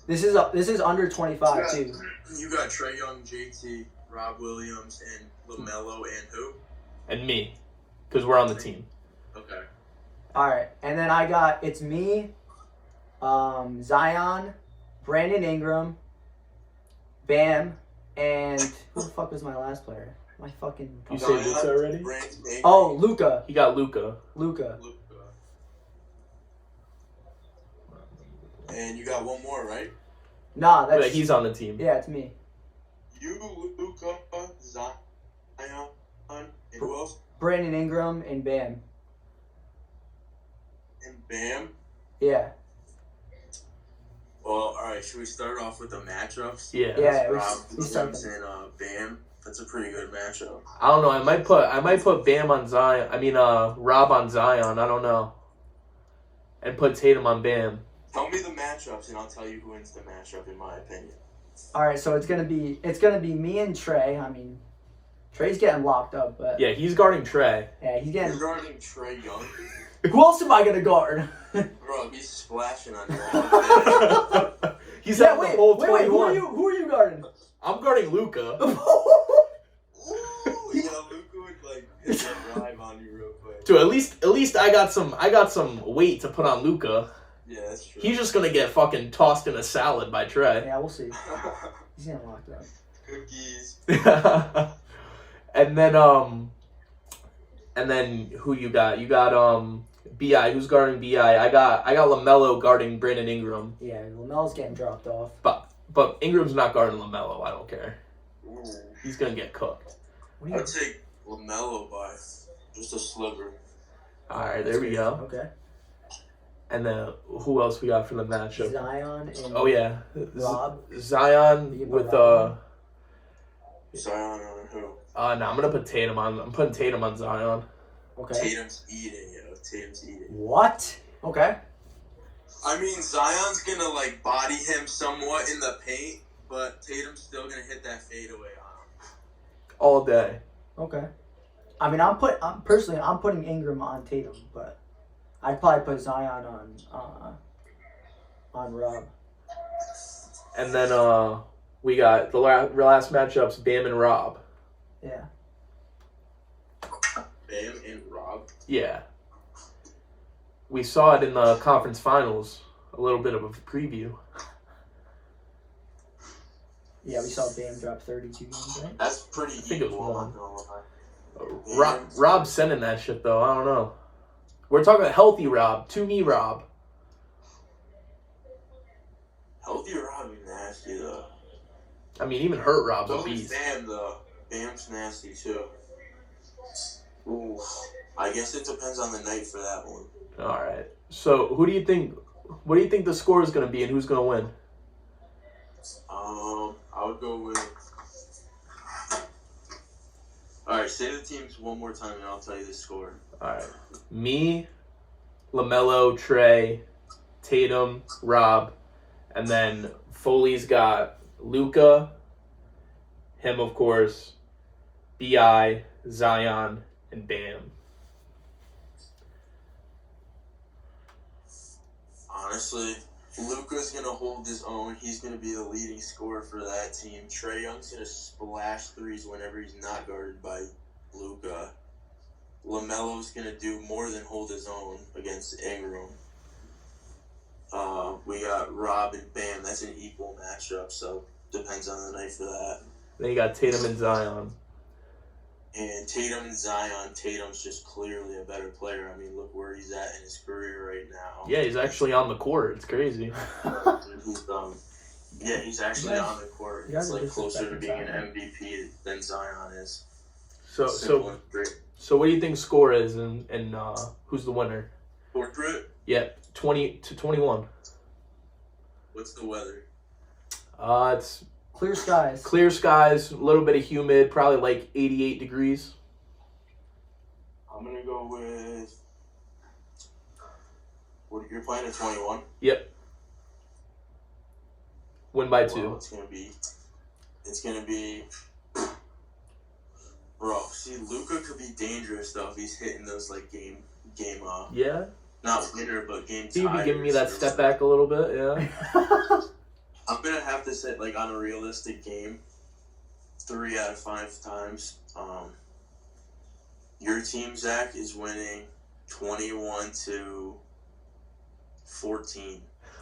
This is under 25 too. You got Trae Young, JT, Rob Williams, and LaMelo, and who? And me, because we're on the team. Okay. All right, and then it's me, Zion, Brandon Ingram, Bam, and who the fuck was my last player? My fucking. You said this already? Brandon Ingram, Oh, Luca. He got Luka. Luca. Luka. And you got one more, right? Nah, that's. But he's on the team. Yeah, it's me. You, Luka, Zion, and who else? Brandon Ingram and Bam. And Bam. Yeah. Well, all right. Should we start off with the matchups? Yeah. Yeah. Rob We start Williams and Bam. That's a pretty good matchup. I don't know. I might put Bam on Zion. I mean, Rob on Zion. I don't know. And put Tatum on Bam. Tell me the matchups, and I'll tell you who wins the matchup, in my opinion. All right, so it's gonna be me and Trey. I mean, Trey's getting locked up, but Yeah, he's guarding Trey. yeah, he's You're getting. guarding Trae Young. Who else am I gonna guard? Bro, he's splashing on you. He's Yeah, having the whole 21. Who are you guarding? I'm guarding Luka. Ooh, yeah, Luka would like hit a drive on you real quick. Dude, at least I got some weight to put on Luka. Yeah, that's true. He's just gonna get fucking tossed in a salad by Trey. Yeah, we'll see. He's getting locked up. Cookies. and then who you got? You got BI. Who's guarding BI? I got LaMelo guarding Brandon Ingram. Yeah, Lamelo's getting dropped off. But Ingram's not guarding LaMelo. I don't care. Ooh. He's gonna get cooked. What do you? I'd take LaMelo by just a sliver. All right, there we go. Okay. And then who else we got for the matchup? Zion and Oh yeah, Rob. Zion You with put Rob Zion on who? No, I'm gonna put Tatum on. I'm putting Tatum on Zion. Okay. Tatum's eating, yo. Tatum's eating. What? Okay. I mean, Zion's gonna like body him somewhat in the paint, but Tatum's still gonna hit that fadeaway on him. All day. Okay. I mean, I'm putting Ingram on Tatum, but I'd probably put Zion on Rob. And then we got the last matchups: Bam and Rob. Yeah. Bam and Rob. Yeah. We saw it in the conference finals. A little bit of a preview. Yeah, we saw Bam drop 32 games, right? That's pretty think it was equal. one. I'm not gonna lie. Rob's sending that shit though. I don't know. We're talking about healthy Rob. To me, Rob. Healthy Rob is nasty though. I mean, even hurt Rob's a So is beast. Bam though. Bam's nasty too. Ooh. I guess it depends on the night for that one. All right. So, who do you think? What do you think the score is going to be, and who's going to win? I would go with. All right, say the teams one more time, and I'll tell you the score. All right. Me, LaMelo, Trey, Tatum, Rob, and then Foley's got Luka, him of course, Bi, Zion, and Bam. Honestly, Luka's gonna hold his own. He's gonna be the leading scorer for that team. Trae Young's gonna splash threes whenever he's not guarded by Luka. LaMelo's gonna do more than hold his own against Ingram. We got Rob and Bam. That's an equal matchup, so depends on the night for that. Then you got Tatum and Zion. And Tatum and Zion, Tatum's just clearly a better player. I mean, look where he's at in his career right now. Yeah, he's actually on the court. It's crazy. Yeah, he's actually Yeah. on the court. You guys He's are like closer to disrespecting being an Zion. MVP than Zion is. So Simple and great. so what do you think score is and who's the winner? Corporate. Yeah, 20-21. What's the weather? It's Clear skies. clear skies, a little bit of humid, probably like 88 degrees. I'm gonna go with. What you're playing at 21? Win by Wow, 2. It's gonna be. Bro, see, Luka could be dangerous though if he's hitting those like game. Yeah, Not winner, but game. he'd be giving me that tires or step back a little bit. Yeah. I'm gonna have to say, like, on a realistic game, 3 out of 5 times. Your team, Zach, is winning 21-14.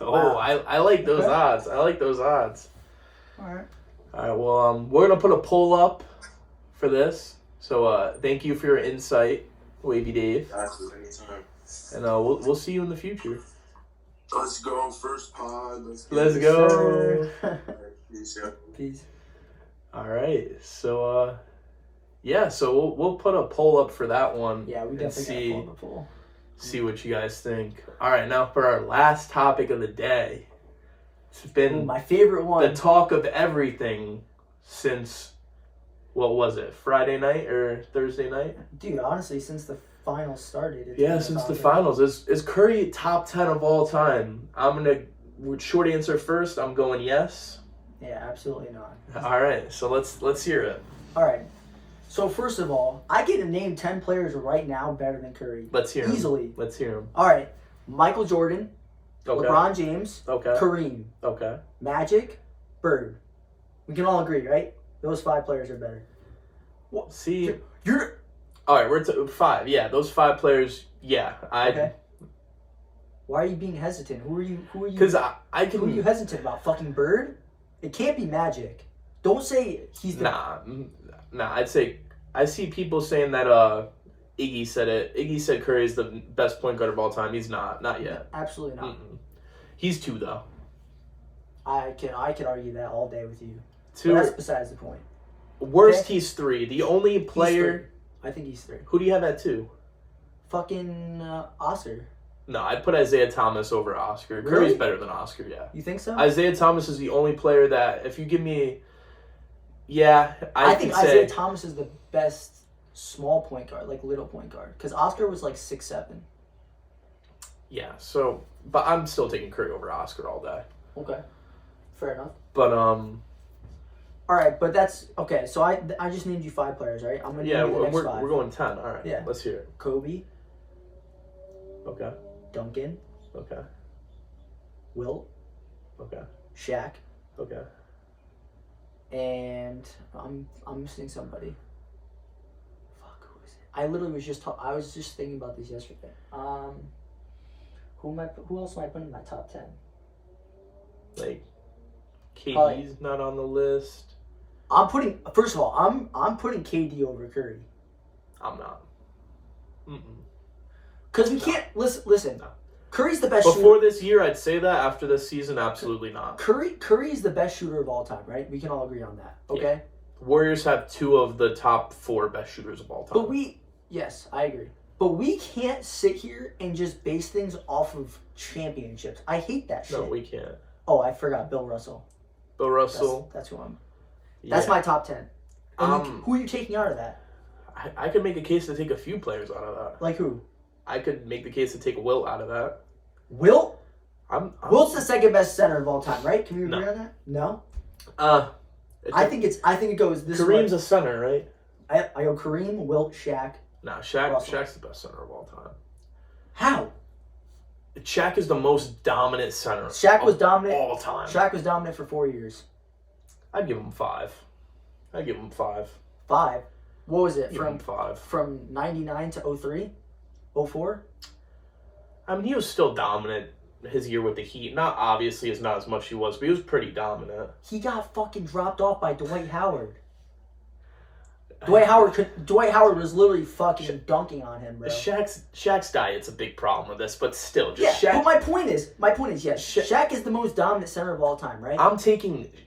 Oh, Wow. I like those Okay. odds. I like those odds. All right. All right, well, we're gonna put a poll up for this. So, thank you for your insight, Wavy Dave, Absolutely, anytime. and we'll see you in the future. Let's go, first pod. Let's Let's go. Sir. Peace out. Peace. All right, so yeah, so we'll put a poll up for that one. Yeah, we and definitely got to pull the pool. see what you guys think. All right, now for our last topic of the day. It's been Ooh, my favorite one. the talk of everything since, what was it, Friday night or Thursday night? Dude, honestly, since the finals started. It's Yeah, been since the topic. finals. Is Curry top 10 of all time? I'm going to, short answer first, I'm going yes. Yeah, absolutely not. All right, so let's hear it. All right. So first of all, I get to name 10 players right now better than Curry. Let's hear him. Easily. Let's hear him. All right. Michael Jordan, Okay. LeBron James, Okay. Kareem, Okay. Magic, Bird. We can all agree, right? Those 5 players are better. See, You're all right, we're 5. Yeah, those 5 players. Yeah, okay. Why are you being hesitant? Who are you? Because I Who are you can. hesitant about? Fucking Bird? It can't be Magic. Don't say he's the. Nah. I'd say I see people saying that Iggy said it. Iggy said Curry is the best point guard of all time. He's not yet. Absolutely not. Mm-mm. He's 2 though. I can argue that all day with you. 2. But that's besides the point. Worst, Okay. he's 3. The only He's player. 3. I think he's 3. Who do you have at 2? Fucking Oscar. No, I'd put Isaiah Thomas over Oscar. Really? Curry's better than Oscar. Yeah. You think so? Isaiah Thomas is the only player that, if you give me, yeah, I I think could say. Isaiah Thomas is the best small point guard, like little point guard. Because Oscar was like 6'7". Yeah, so, but I'm still taking Curry over Oscar all day. Okay. Fair enough. But All right, but that's okay. So I just named you 5 players, right? I'm gonna yeah, name you the next we're 5. going 10. All right, Yeah. let's hear it. Kobe, Okay, Duncan, okay, Wilt, okay, Shaq, okay. and I'm missing somebody. Fuck, who is it? I literally was just I was just thinking about this yesterday. Who else am I putting in my top 10? Like, KD's Probably- not on the list. I'm putting first of all, I'm putting KD over Curry. I'm not. Mm-mm. Because we can't listen. No. Curry's the best Before shooter. this year, I'd say that. After this season, absolutely not. Curry is the best shooter of all time, right? We can all agree on that. Okay? Warriors have 2 of the top 4 best shooters of all time. But yes, I agree. But we can't sit here and just base things off of championships. I hate that shit. No, we can't. Oh, I forgot Bill Russell. Bill Russell. That's who I'm. That's yeah. my top 10. And who are you taking out of that? I could make a case to take a few players out of that. Like who? I could make the case to take Wilt out of that. Wilt? Wilt's Wilt's the second best center of all time, right? Can we agree No. on that? No. I think it goes this Kareem's way. a center, right? I go Kareem, Wilt, Shaq. Nah, Shaq. Russell. Shaq's the best center of all time. How? Shaq is the most dominant center. Shaq was of dominant. all time. Shaq was dominant for 4 years. I'd give him 5. 5. What was it Give him 5. from 99 to 03? 04? I mean, he was still dominant his year with the Heat. Not obviously, it's not as much he was, but he was pretty dominant. He got fucking dropped off by Dwight Howard. Dwight Howard was literally fucking dunking on him, bro. Shaq's diet's a big problem with this, but still, Yeah, just Shaq. but my point is, yes, Shaq is the most dominant center of all time, right?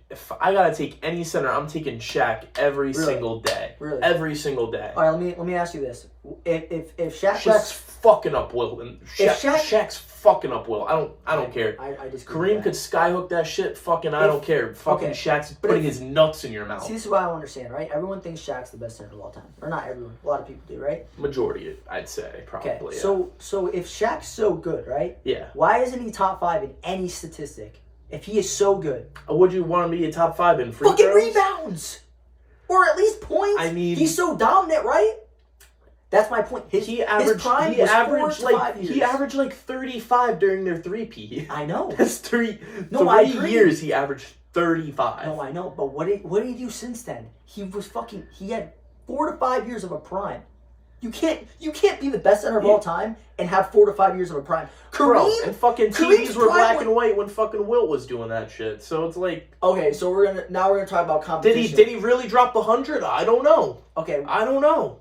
If I gotta take any center, I'm taking Shaq every Really? single day. Really? Every single day. All right, let me ask you this: if Shaq Shaq's was, fucking up Will, and Shaq's fucking up Will. I don't care. I just Kareem could skyhook that shit. I don't care. Fucking Shaq's But putting if- his nuts in your mouth. See, this is what I don't understand, right? Everyone thinks Shaq's the best center of all time, or not everyone. A lot of people do, right? Majority, I'd say, probably. Okay, Yeah. so if Shaq's so good, right? Yeah. Why isn't he top 5 in any statistic? If he is so good, Would you want him to be a top 5 in free fucking throws? rebounds, or at least points. I mean- he's so dominant, right? That's my point. His prime was 4 to 5 years. He averaged like 35 during their 3P. I know. That's three I agree. years he averaged 35. No, I know, but what did he do since then? He had 4 to 5 years of a prime. You can't be the best center of all time and have 4 to 5 years of a prime. Bro, Kareem, and fucking Kareem's TVs were prime black was- and white when fucking Wilt was doing that shit. So it's like, okay, so we're gonna talk about did competition. he really drop the 100? I don't know. Okay, I don't know.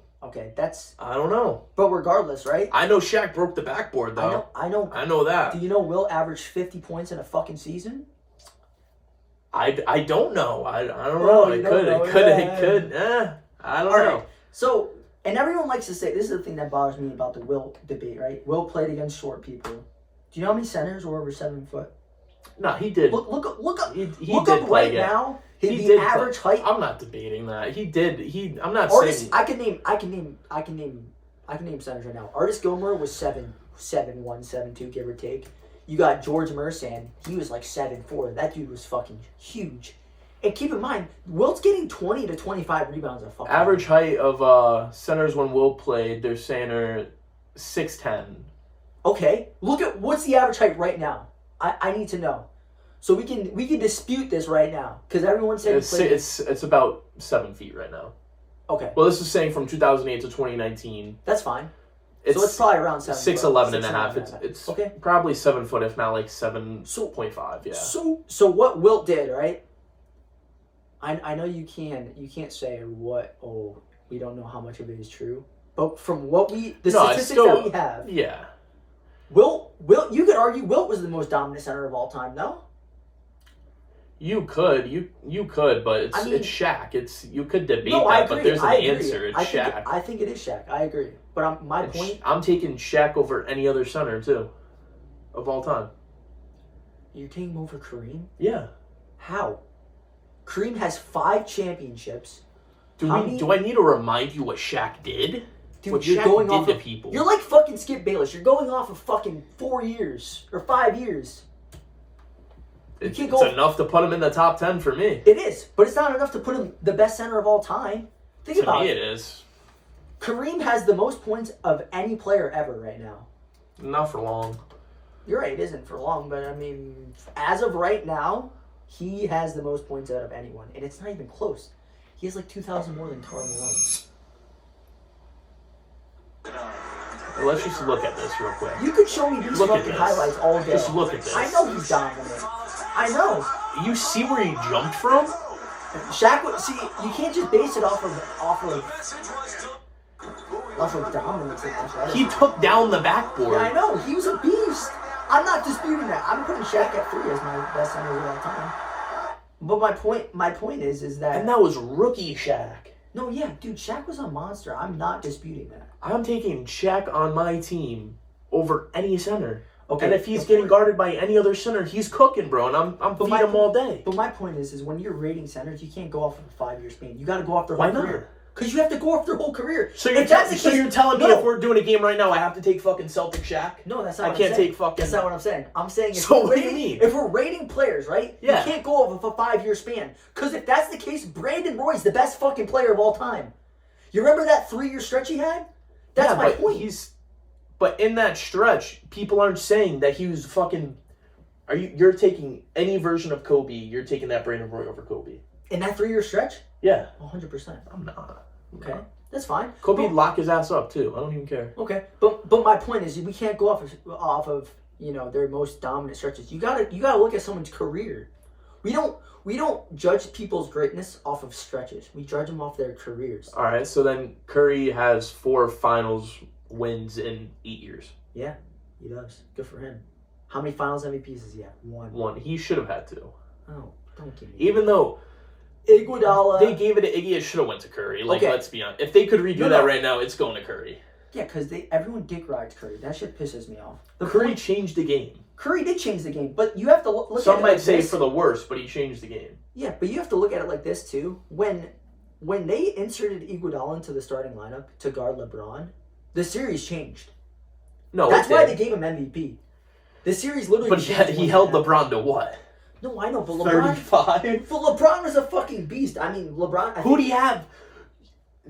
I don't know. But regardless, right? I know Shaq broke the backboard though. I know. I know that. Do you know Will averaged 50 points in a fucking season? I don't know. I don't Oh, know. you It don't could. know. It could. Yeah. It could. I don't All know. right. So, and everyone likes to say, this is the thing that bothers me about the Will debate, right? Will played against short people. Do you know how many centers were over 7 foot? No, he did. Look up. He Look did up play right again. now. He The did average height. I'm not debating that. He did. I'm not Artis, saying. I can name centers right now. Artis Gilmore was 7'1", 7'2", give or take. You got George Mersan. He was like 7'4". That dude was fucking huge. And keep in mind, Wilt's getting 20 to 25 rebounds a fucking Average height of centers when Will played, they're saying are 6'10". Okay, look at what's the average height right now. I need to know, so we can dispute this right now because everyone said It's about 7 feet right now. Okay, Well, this is saying from 2008 to 2019. that's fine. It's So it's probably around 7 foot. 6'11" and a half. 6'11" It's okay. probably 7 foot, if not like 7.5. Yeah. So what Wilt did, right? I know you can't say what. Oh, we don't know how much of it is true, but from what statistics that we have, Yeah. Wilt, you could argue Wilt was the most dominant center of all time. No. You could, but it's I mean- it's Shaq. You could debate No, I that, agree. but there's an I agree. answer. It's Shaq. I think it is Shaq. I agree. But my point, I'm taking Shaq over any other center too, of all time. you're taking him over Kareem. Yeah. How? Kareem has 5 championships. Do How I many- need to remind you what Shaq did? Dude, what you're Shaq going did off to of, people. You're like fucking Skip Bayless. You're going off of fucking 4 years or 5 years. It's can't go- enough to put him in the top 10 for me. It is, but it's not enough to put him the best center of all time. Think To about me, it. it is. Kareem has the most points of any player ever right now. Not for long. You're right, it isn't for long, but I mean, as of right now, he has the most points out of anyone, and it's not even close. He has like 2,000 more than Karl Malone. Well, let's just look at this real quick. You could show me these Look at fucking this. highlights all day. Just look at this. I know he's dominant. I know. You see where he jumped from? Shaq would see. You can't just base it off of dominance and athleticism. He took down the backboard. Yeah, I know. He was a beast. I'm not disputing that. I'm putting Shaq at 3 as my best center of all time. But my point is that And that was rookie Shaq. no, yeah, dude, Shaq was a monster. I'm not disputing that. I'm taking Shaq on my team over any center. Okay, And if he's but- getting guarded by any other center, he's cooking, bro. And I'm But feeding my him all point- day. But my point is when you're rating centers, you can't go off of a 5-year span. You got to go off their Why whole not? career. Because you have to go off their whole career. So If that's the case- you're telling me no. if we're doing a game right now, I have to take fucking Celtic Shaq? No, that's not I what can't I'm saying. take fucking- That's not what I'm saying. I'm saying if So we're what do you rating, mean? if we're rating players, right? Yeah. You can't go off of a 5-year span. Because if that's the case, Brandon Roy's the best fucking player of all time. You remember that 3-year stretch he had? That's Yeah, my but point. But in that stretch, people aren't saying that he was fucking. You're taking any version of Kobe? You're taking that Brandon Roy over Kobe? In that 3-year stretch? Yeah, 100%. I'm not. Okay, that's fine. Kobe'd But- lock his ass up too. I don't even care. Okay, but my point is we can't go off of their most dominant stretches. You gotta look at someone's career. We don't judge people's greatness off of stretches. We judge them off their careers. All right, so then Curry has 4 finals wins in 8 years. Yeah, he does. Good for him. How many finals MVPs does he have? 1. 1. He should have had 2. Oh, don't give me Even though Iguodala. they gave it to Iggy, it should have went to Curry. Like, Okay. let's be honest. If they could redo No, that no. right now, it's going to Curry. Yeah, because everyone dick rides Curry. That shit pisses me off. Curry changed the game. Curry did change the game, but you have to look Some at it might like say this. for the worse, but he changed the game. Yeah, but you have to look at it like this too. When they inserted Iguodala into the starting lineup to guard LeBron, the series changed. No, That's it why did. they gave him MVP. The series literally. But changed he when held it happened. LeBron to what? No, I know, but LeBron. 35? But LeBron was a fucking beast. I mean, LeBron. Who do you have?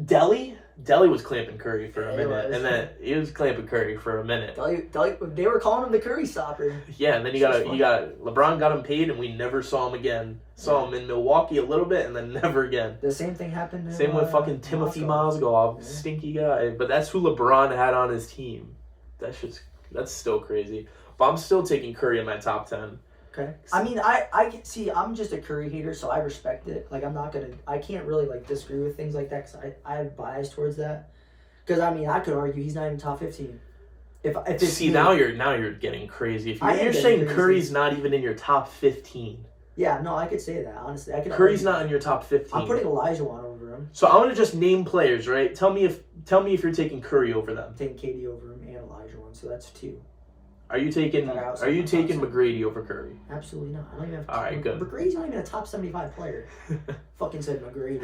Delhi? Delhi was clamping Curry for a Yeah, he minute. was. And then he was clamping Curry for a minute. They were calling him the Curry stopper. Yeah, and then LeBron got him paid and we never saw him again. Saw him in Milwaukee a little bit and then never again. The same thing happened. Same with fucking Timothy Mozgov, Yeah. stinky guy. But that's who LeBron had on his team. That's still crazy. But I'm still taking Curry in my top 10. Okay. I mean, I can see. I'm just a Curry hater, so I respect it. Like, I can't really like disagree with things like that because I have bias towards that. Because I mean, I could argue he's not even top 15. If it's See, me. now you're getting crazy. If I am you're getting saying crazy. Curry's not even in your top 15. Yeah, no, I could say that honestly. I could. Curry's argue. not in your top 15. I'm putting Elijah one over him. So I want to just name players, right? Tell me if you're taking Curry over them. I'm taking KD over him and Elijah one, so that's 2. Are you taking That outside my top McGrady over Curry? Absolutely not. I don't even have. All right, good. McGrady's not even a top 75 player. Fucking said McGrady.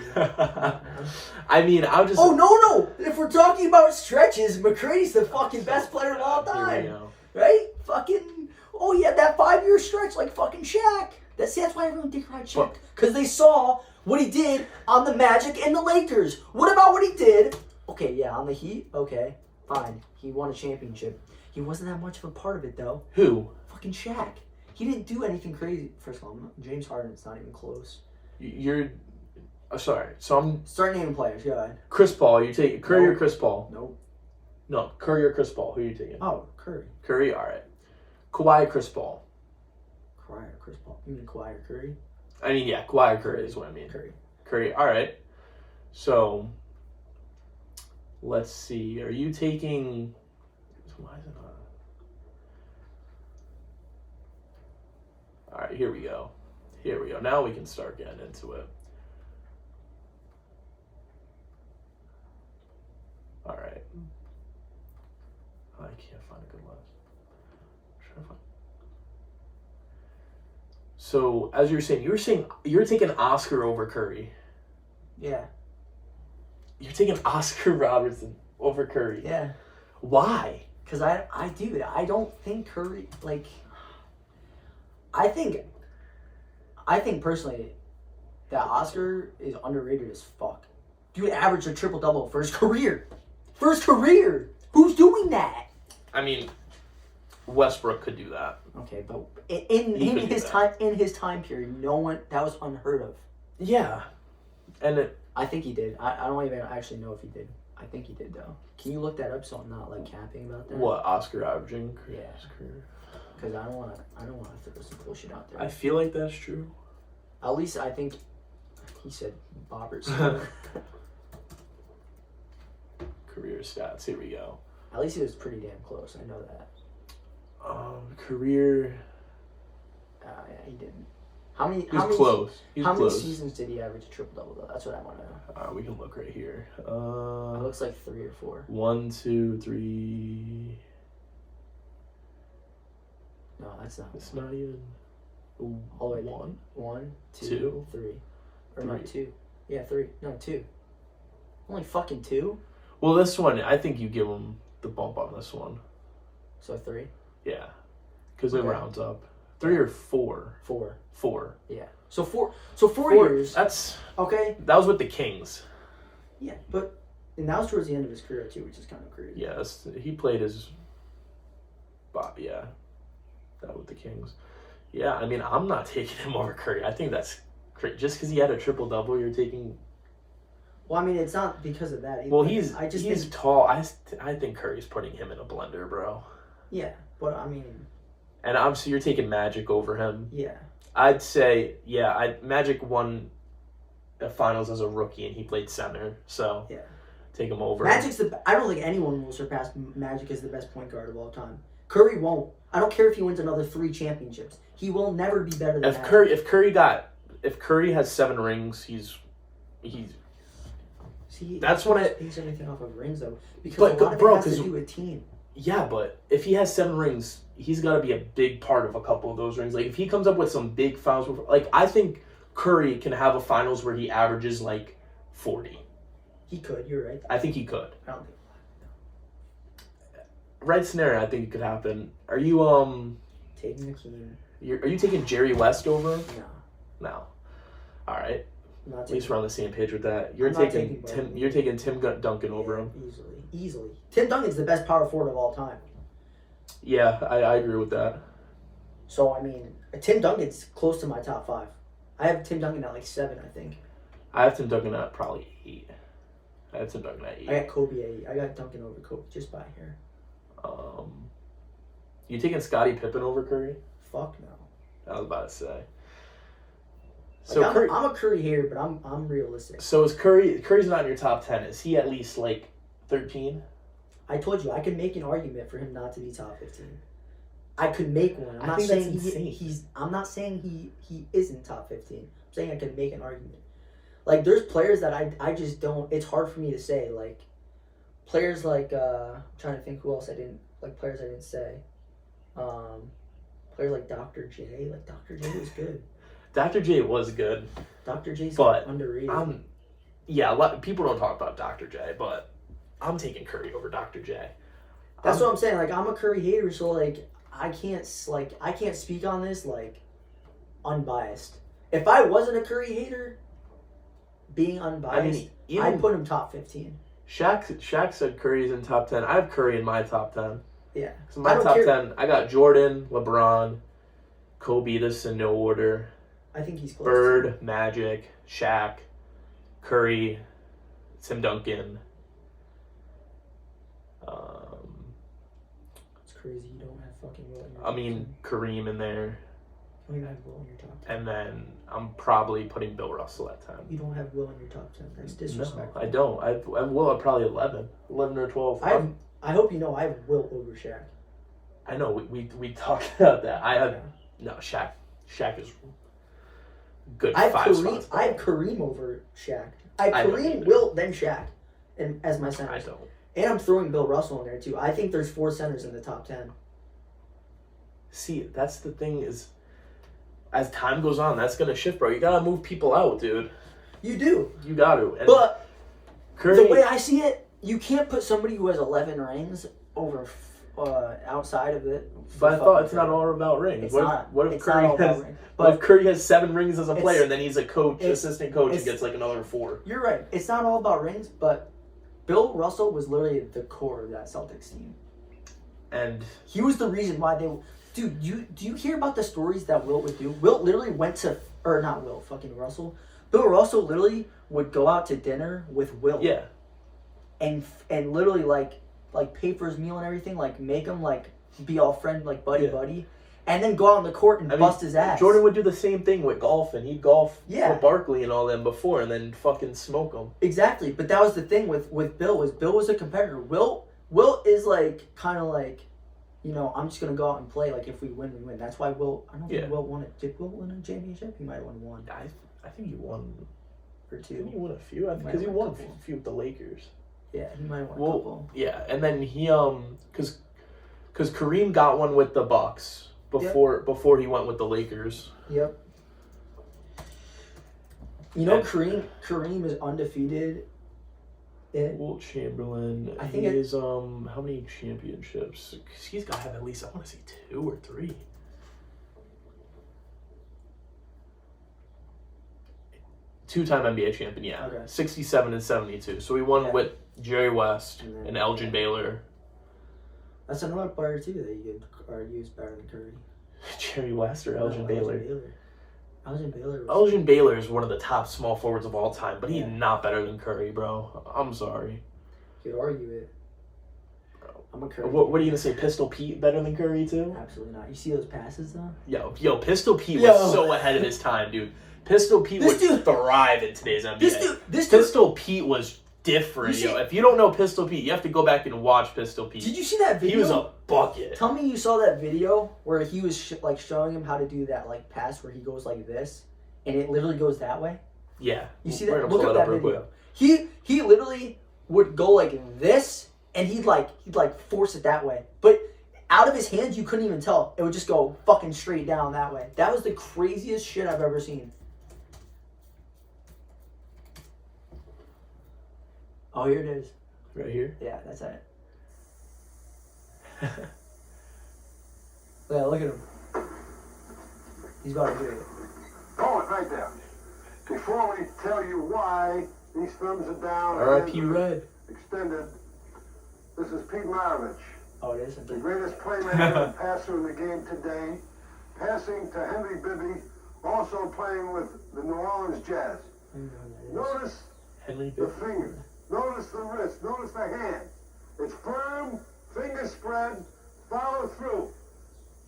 I mean, I'll just. Oh no! If we're talking about stretches, McGrady's the fucking best player of all Here we time. go. Right? Fucking. Oh, he had that 5-year stretch like fucking Shaq. That's why everyone dick ride Shaq. Because they saw what he did on the Magic and the Lakers. What about what he did? Okay, yeah, on the Heat. Okay, fine. He won a championship. He wasn't that much of a part of it, though. Who? Fucking Shaq. He didn't do anything crazy. First of all, James Harden's not even close. You're. Sorry. So I'm Start naming players. Go ahead. Chris Paul. You take Curry No. or Chris Paul? Nope. No, Curry or Chris Paul. Who are you taking? Oh, Curry. Curry. All right. Kawhi, or Chris Paul. Kawhi or Chris Paul? You mean Kawhi or Curry? I mean, yeah, Kawhi or Curry is what I mean. Curry. Curry. All right. So let's see. Are you taking? Why is it not? All right. Here we go. Now we can start getting into it. All right. I can't find a good list. I'm trying to find. So, as you're saying you're taking Oscar over Curry. Yeah. You're taking Oscar Robertson over Curry. Yeah. Why? Because I don't think Curry, like, I think personally that Oscar is underrated as fuck. Dude averaged a triple-double for his career. Who's doing that? I mean, Westbrook could do that. Okay, but He in could do his that. time period, no one, that was unheard of. Yeah. And I think he did. I don't even actually know if he did. I think he did though. Can you look that up so I'm not like capping about that? what, Oscar averaging Yeah. his career? Because I don't want to throw some bullshit out there. I feel like that's true. At least I think he said bobbers. Career stats. Here we go. At least he was pretty damn close. I know that. Career. Yeah, he didn't. How many? He's close. He's how close. many seasons did he average a triple double though? That's what I want to know. We can look right here. It looks like 3 or 4. 1, 2, 3. No, that's not. It's not even. Oh wait, 1. 1, 2, Two. 3, or no 3. 2. Yeah, 3. No 2. Only fucking 2. Well, this one, I think you give him the bump on this one. So 3, Yeah. Because it Okay. rounds up. 3 or 4. 4. 4. Yeah. So 4. So 4 years. That Okay. was with the Kings. Yeah, but and that was towards the end of his career too, which is kind of crazy. Yes, he played his. Bob, yeah, that with the Kings. Yeah, I mean, I'm not taking him over Curry. I think that's great. Just because he had a triple double, you're taking. Well, I mean, it's not because of that. Well, he's he's tall. I think Curry's putting him in a blender, bro. Yeah, but I mean, And obviously, you're taking Magic over him. yeah. I'd say, Magic won the finals as a rookie, and he played center, so Yeah. take him over. Magic's I don't think anyone will surpass Magic as the best point guard of all time. Curry won't. I don't care if he wins another 3 championships. He will never be better than If Magic. If Curry has 7 rings, he's See, that's when I- base anything off of rings though, because But, a lot of bro, it has to 'cause- do with team. yeah, but if he has 7 rings, he's got to be a big part of a couple of those rings. Like if he comes up with some big finals, like I think Curry can have a finals where he averages like 40. He could. You're right. I think he could. I don't think. Right scenario, I think it could happen. Are you Taking Hakeem. are you taking Jerry West over him? No. No. All right. I'm not At least taking. we're on the same page with that. You're I'm not taking taking Tim. Butler. You're taking Tim Duncan over him. Easily. Tim Duncan's the best power forward of all time. Yeah, I agree with that. So I mean, Tim Duncan's close to my top 5. I have Tim Duncan at like 7, I think. I have Tim Duncan at probably 8. I have Tim Duncan at 8. I got Kobe at 8. I got Duncan over Kobe just by here. You taking Scottie Pippen over Curry? Fuck no. I was about to say. Like, So Curry. I'm a Curry hater, but I'm realistic. So is Curry's not in your top 10? Is he at least like 13? I told you I could make an argument for him not to be top 15. I could make one. I'm I not think saying that's insane. he's. I'm not saying he isn't top 15. I'm saying I could make an argument. Like there's players that I just don't. It's hard for me to say. Like players like I'm trying to think who else I didn't like. Players I didn't say. Players like Dr. J. Like Dr. J was good. Dr. J was good. Dr. J's But underrated. Yeah, a lot of people don't talk about Dr. J, but I'm taking Curry over Dr. J. That's what I'm saying. Like I'm a Curry hater, so like I can't speak on this like unbiased. If I wasn't a Curry hater, being unbiased, I'd put him top 15. Shaq said Curry's in top 10. I have Curry in my top 10. Yeah. So my top 10, I got Jordan, LeBron, Kobe, this in no order. I think he's close. Bird, Magic, Shaq, Curry, Tim Duncan. It's crazy you don't have fucking Will in your I top mean, 10. Kareem in there. You don't even have Will in your top 10. And then I'm probably putting Bill Russell at 10. You don't have Will in your top 10. That's disrespectful. No, I don't. I have Will at probably 11. 11 or 12. I hope you know I have Will over Shaq. I know, we talked about that. I have... Yeah. No, Shaq is good. I have 5 Kareem. spots. I have Kareem over Shaq. I have I don't Kareem, either. Will, then Shaq, and as my I centers. don't. And I'm throwing Bill Russell in there too. I think there's 4 centers in the top 10. See, that's the thing is, as time goes on, that's gonna shift, bro. You gotta move people out, dude. You do, You got to. And but Curry, the way I see it, you can't put somebody who has 11 rings over outside of it. but I thought it's not all about rings. It's What not. if, what if It's Curry not all about has? rings. What if But Curry has 7 rings as a It's- player, and then he's a coach, it's- assistant coach, and it's- gets like another 4? you're right. It's not all about rings, but Bill Russell was literally the core of that Celtics team. And He was the reason why they. Dude, do you hear about the stories that Wilt would do? Wilt literally went to, or not Wilt, fucking Russell. Bill Russell literally would go out to dinner with Wilt. yeah, And literally like pay for his meal and everything, like make him like be all friend, like buddy, and then go out on the court and bust his ass. Jordan would do the same thing with golfing. He'd golf Yeah. with Barkley and all them before, and then fucking smoke them. Exactly, but that was the thing with Bill was a competitor. Wilt is like kind of like, you know, I'm just gonna go out and play. Like if we win, we win. That's why Wilt. I don't think Wilt won it. Did Wilt win a championship? He might have won 1 I think he won. or 2. Didn't he win a few? Might Because he have won won a a couple. few with the Lakers. Yeah, he might have won a Well, couple. yeah, and then he because Kareem got one with the Bucks before he went with the Lakers. Yep. You know, And- Kareem is undefeated. Wilt Chamberlain. I think he it- is how many championships? 'Cause he's got to have at least, I want to say 2 or 3. Two-time NBA champion, yeah. Okay. 67 and 72. So he won Yeah. with Jerry West And then- and Elgin Baylor. That's another player too that you could argue is better than Curry. Jerry West or Elgin No, Baylor? Elgin Baylor. Was, Elgin Baylor is one of the top small forwards of all time, but he's Yeah. not better than Curry, bro. I'm sorry. You could argue it. I'm a Curry. What are you gonna say? Pistol Pete better than Curry too? Absolutely not. You see those passes though? Yo, Pistol Pete Yo. was so ahead of his time, dude. Pistol Pete This would dude- thrive in today's NBA. This dude. Pistol Pete was different, You yo. see- If you don't know Pistol Pete, you have to go back and watch Pistol Pete. Did you see that video? He was a bucket. Tell me you saw that video where he was showing him how to do that like pass where he goes like this, and it literally goes that way. Yeah. You see We're that? gonna Look pull at that up that real video. quick. He literally would go like this, and he'd force it that way. But out of his hands, you couldn't even tell. It would just go fucking straight down that way. That was the craziest shit I've ever seen. Oh, here it is. Right here. Yeah, that's it. Yeah, look at him. He's about to do it. Hold it right there. Before we tell you why these thumbs are down R.I.P. and Red. extended, this is Pete Maravich, Oh, it is? the greatest playmaker and passer in the game today, passing to Henry Bibby, also playing with the New Orleans Jazz. Notice Henry the Bibb. fingers, notice the wrist, notice the hand. It's firm, finger spread, follow through.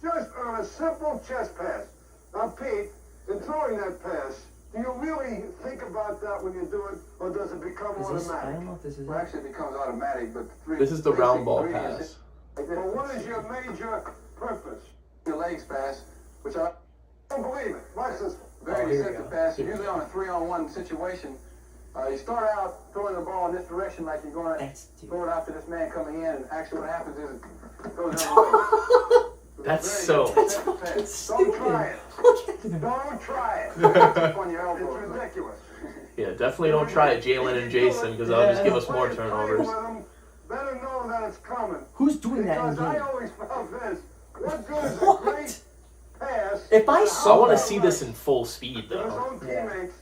Just on a simple chest pass. Now, Pete, in throwing that pass, do you really think about that when you do it, or does it become Is this, I automatic? don't know if this is Well, it. actually, it becomes automatic, but This is the round ball pass. Well, what is your major purpose? Your legs pass, which I don't believe it. Watch this. Oh, Very here we deceptive go. pass. Usually on a 3-on-1 situation, you start out throwing the ball in this direction like you're going to That's throw it out to this man coming in, and actually what happens is it goes the other way. That's Very so- deceptive pass. That's Don't try it. stupid. Don't try it. On your elbow. It's ridiculous. Yeah, definitely don't try it, Jalen and Jason, because that'll just give us more turnovers. Better know that it's coming. Who's doing that in Because I game? always felt this. What good is a What? great pass? If I I saw want to that- see this in full speed, If his though. own Yeah. teammates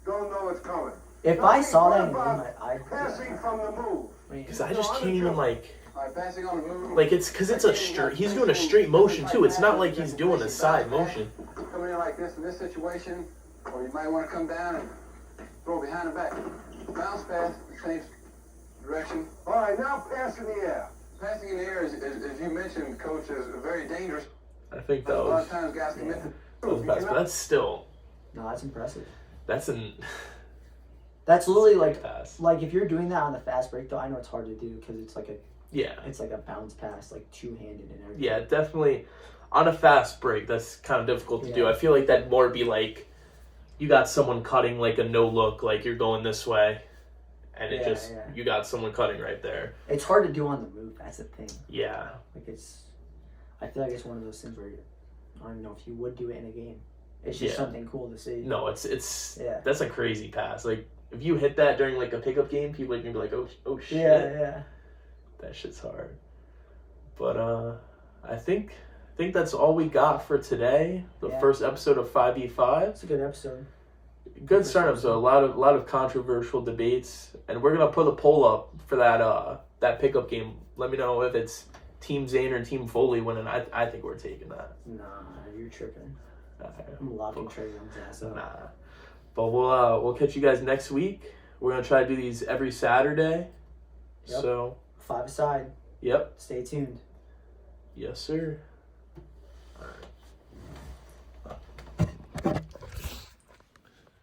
don't know it's coming. If Now, I Pete, saw what that in game, about I'd passing from the move. Because I just can't even, like... Alright, passing on the move. Like, it's because it's a straight... He's doing a straight motion, too. It's not like he's doing a side motion. Coming in like this in this situation, or you might want to come down and throw behind the back. Bounce pass, same direction. Alright, now pass in the air. Passing in the air, as you mentioned, Coach, is very dangerous. I think that A lot was... of times guys commit That was best, but that's still... No, that's impressive. That's an... That's literally like pass. if you're doing that on the fast break though, I know it's hard to do because it's like a bounce pass, like two-handed and everything. Yeah, definitely. On a fast break, that's kind of difficult to do. Yeah. I feel like that'd more be like... You got someone cutting, like, a no-look, like, you're going this way. And it Yeah, just... yeah. You got someone cutting right there. It's hard to do on the move. That's the thing. Yeah. Like I feel like it's one of those things where I don't even know if you would do it in a game. It's just Yeah. something cool to see. No, it's... Yeah. That's a crazy pass. Like, if you hit that during, like, a pickup game, people are going to be like, oh shit. Yeah. That shit's hard. But I think that's all we got for today. The Yeah. first episode of 5v5. It's a good episode. Good start episode. A lot of controversial debates, and we're gonna put a poll up for that pickup game. Let me know if it's Team Zane or Team Foley winning. I think we're taking that. Nah, you're tripping. Uh, I'm locking Trey Young's ass up. nah. But we'll catch you guys next week. We're gonna try to do these every Saturday. Yep. So 5 aside. yep. Stay tuned. Yes, sir.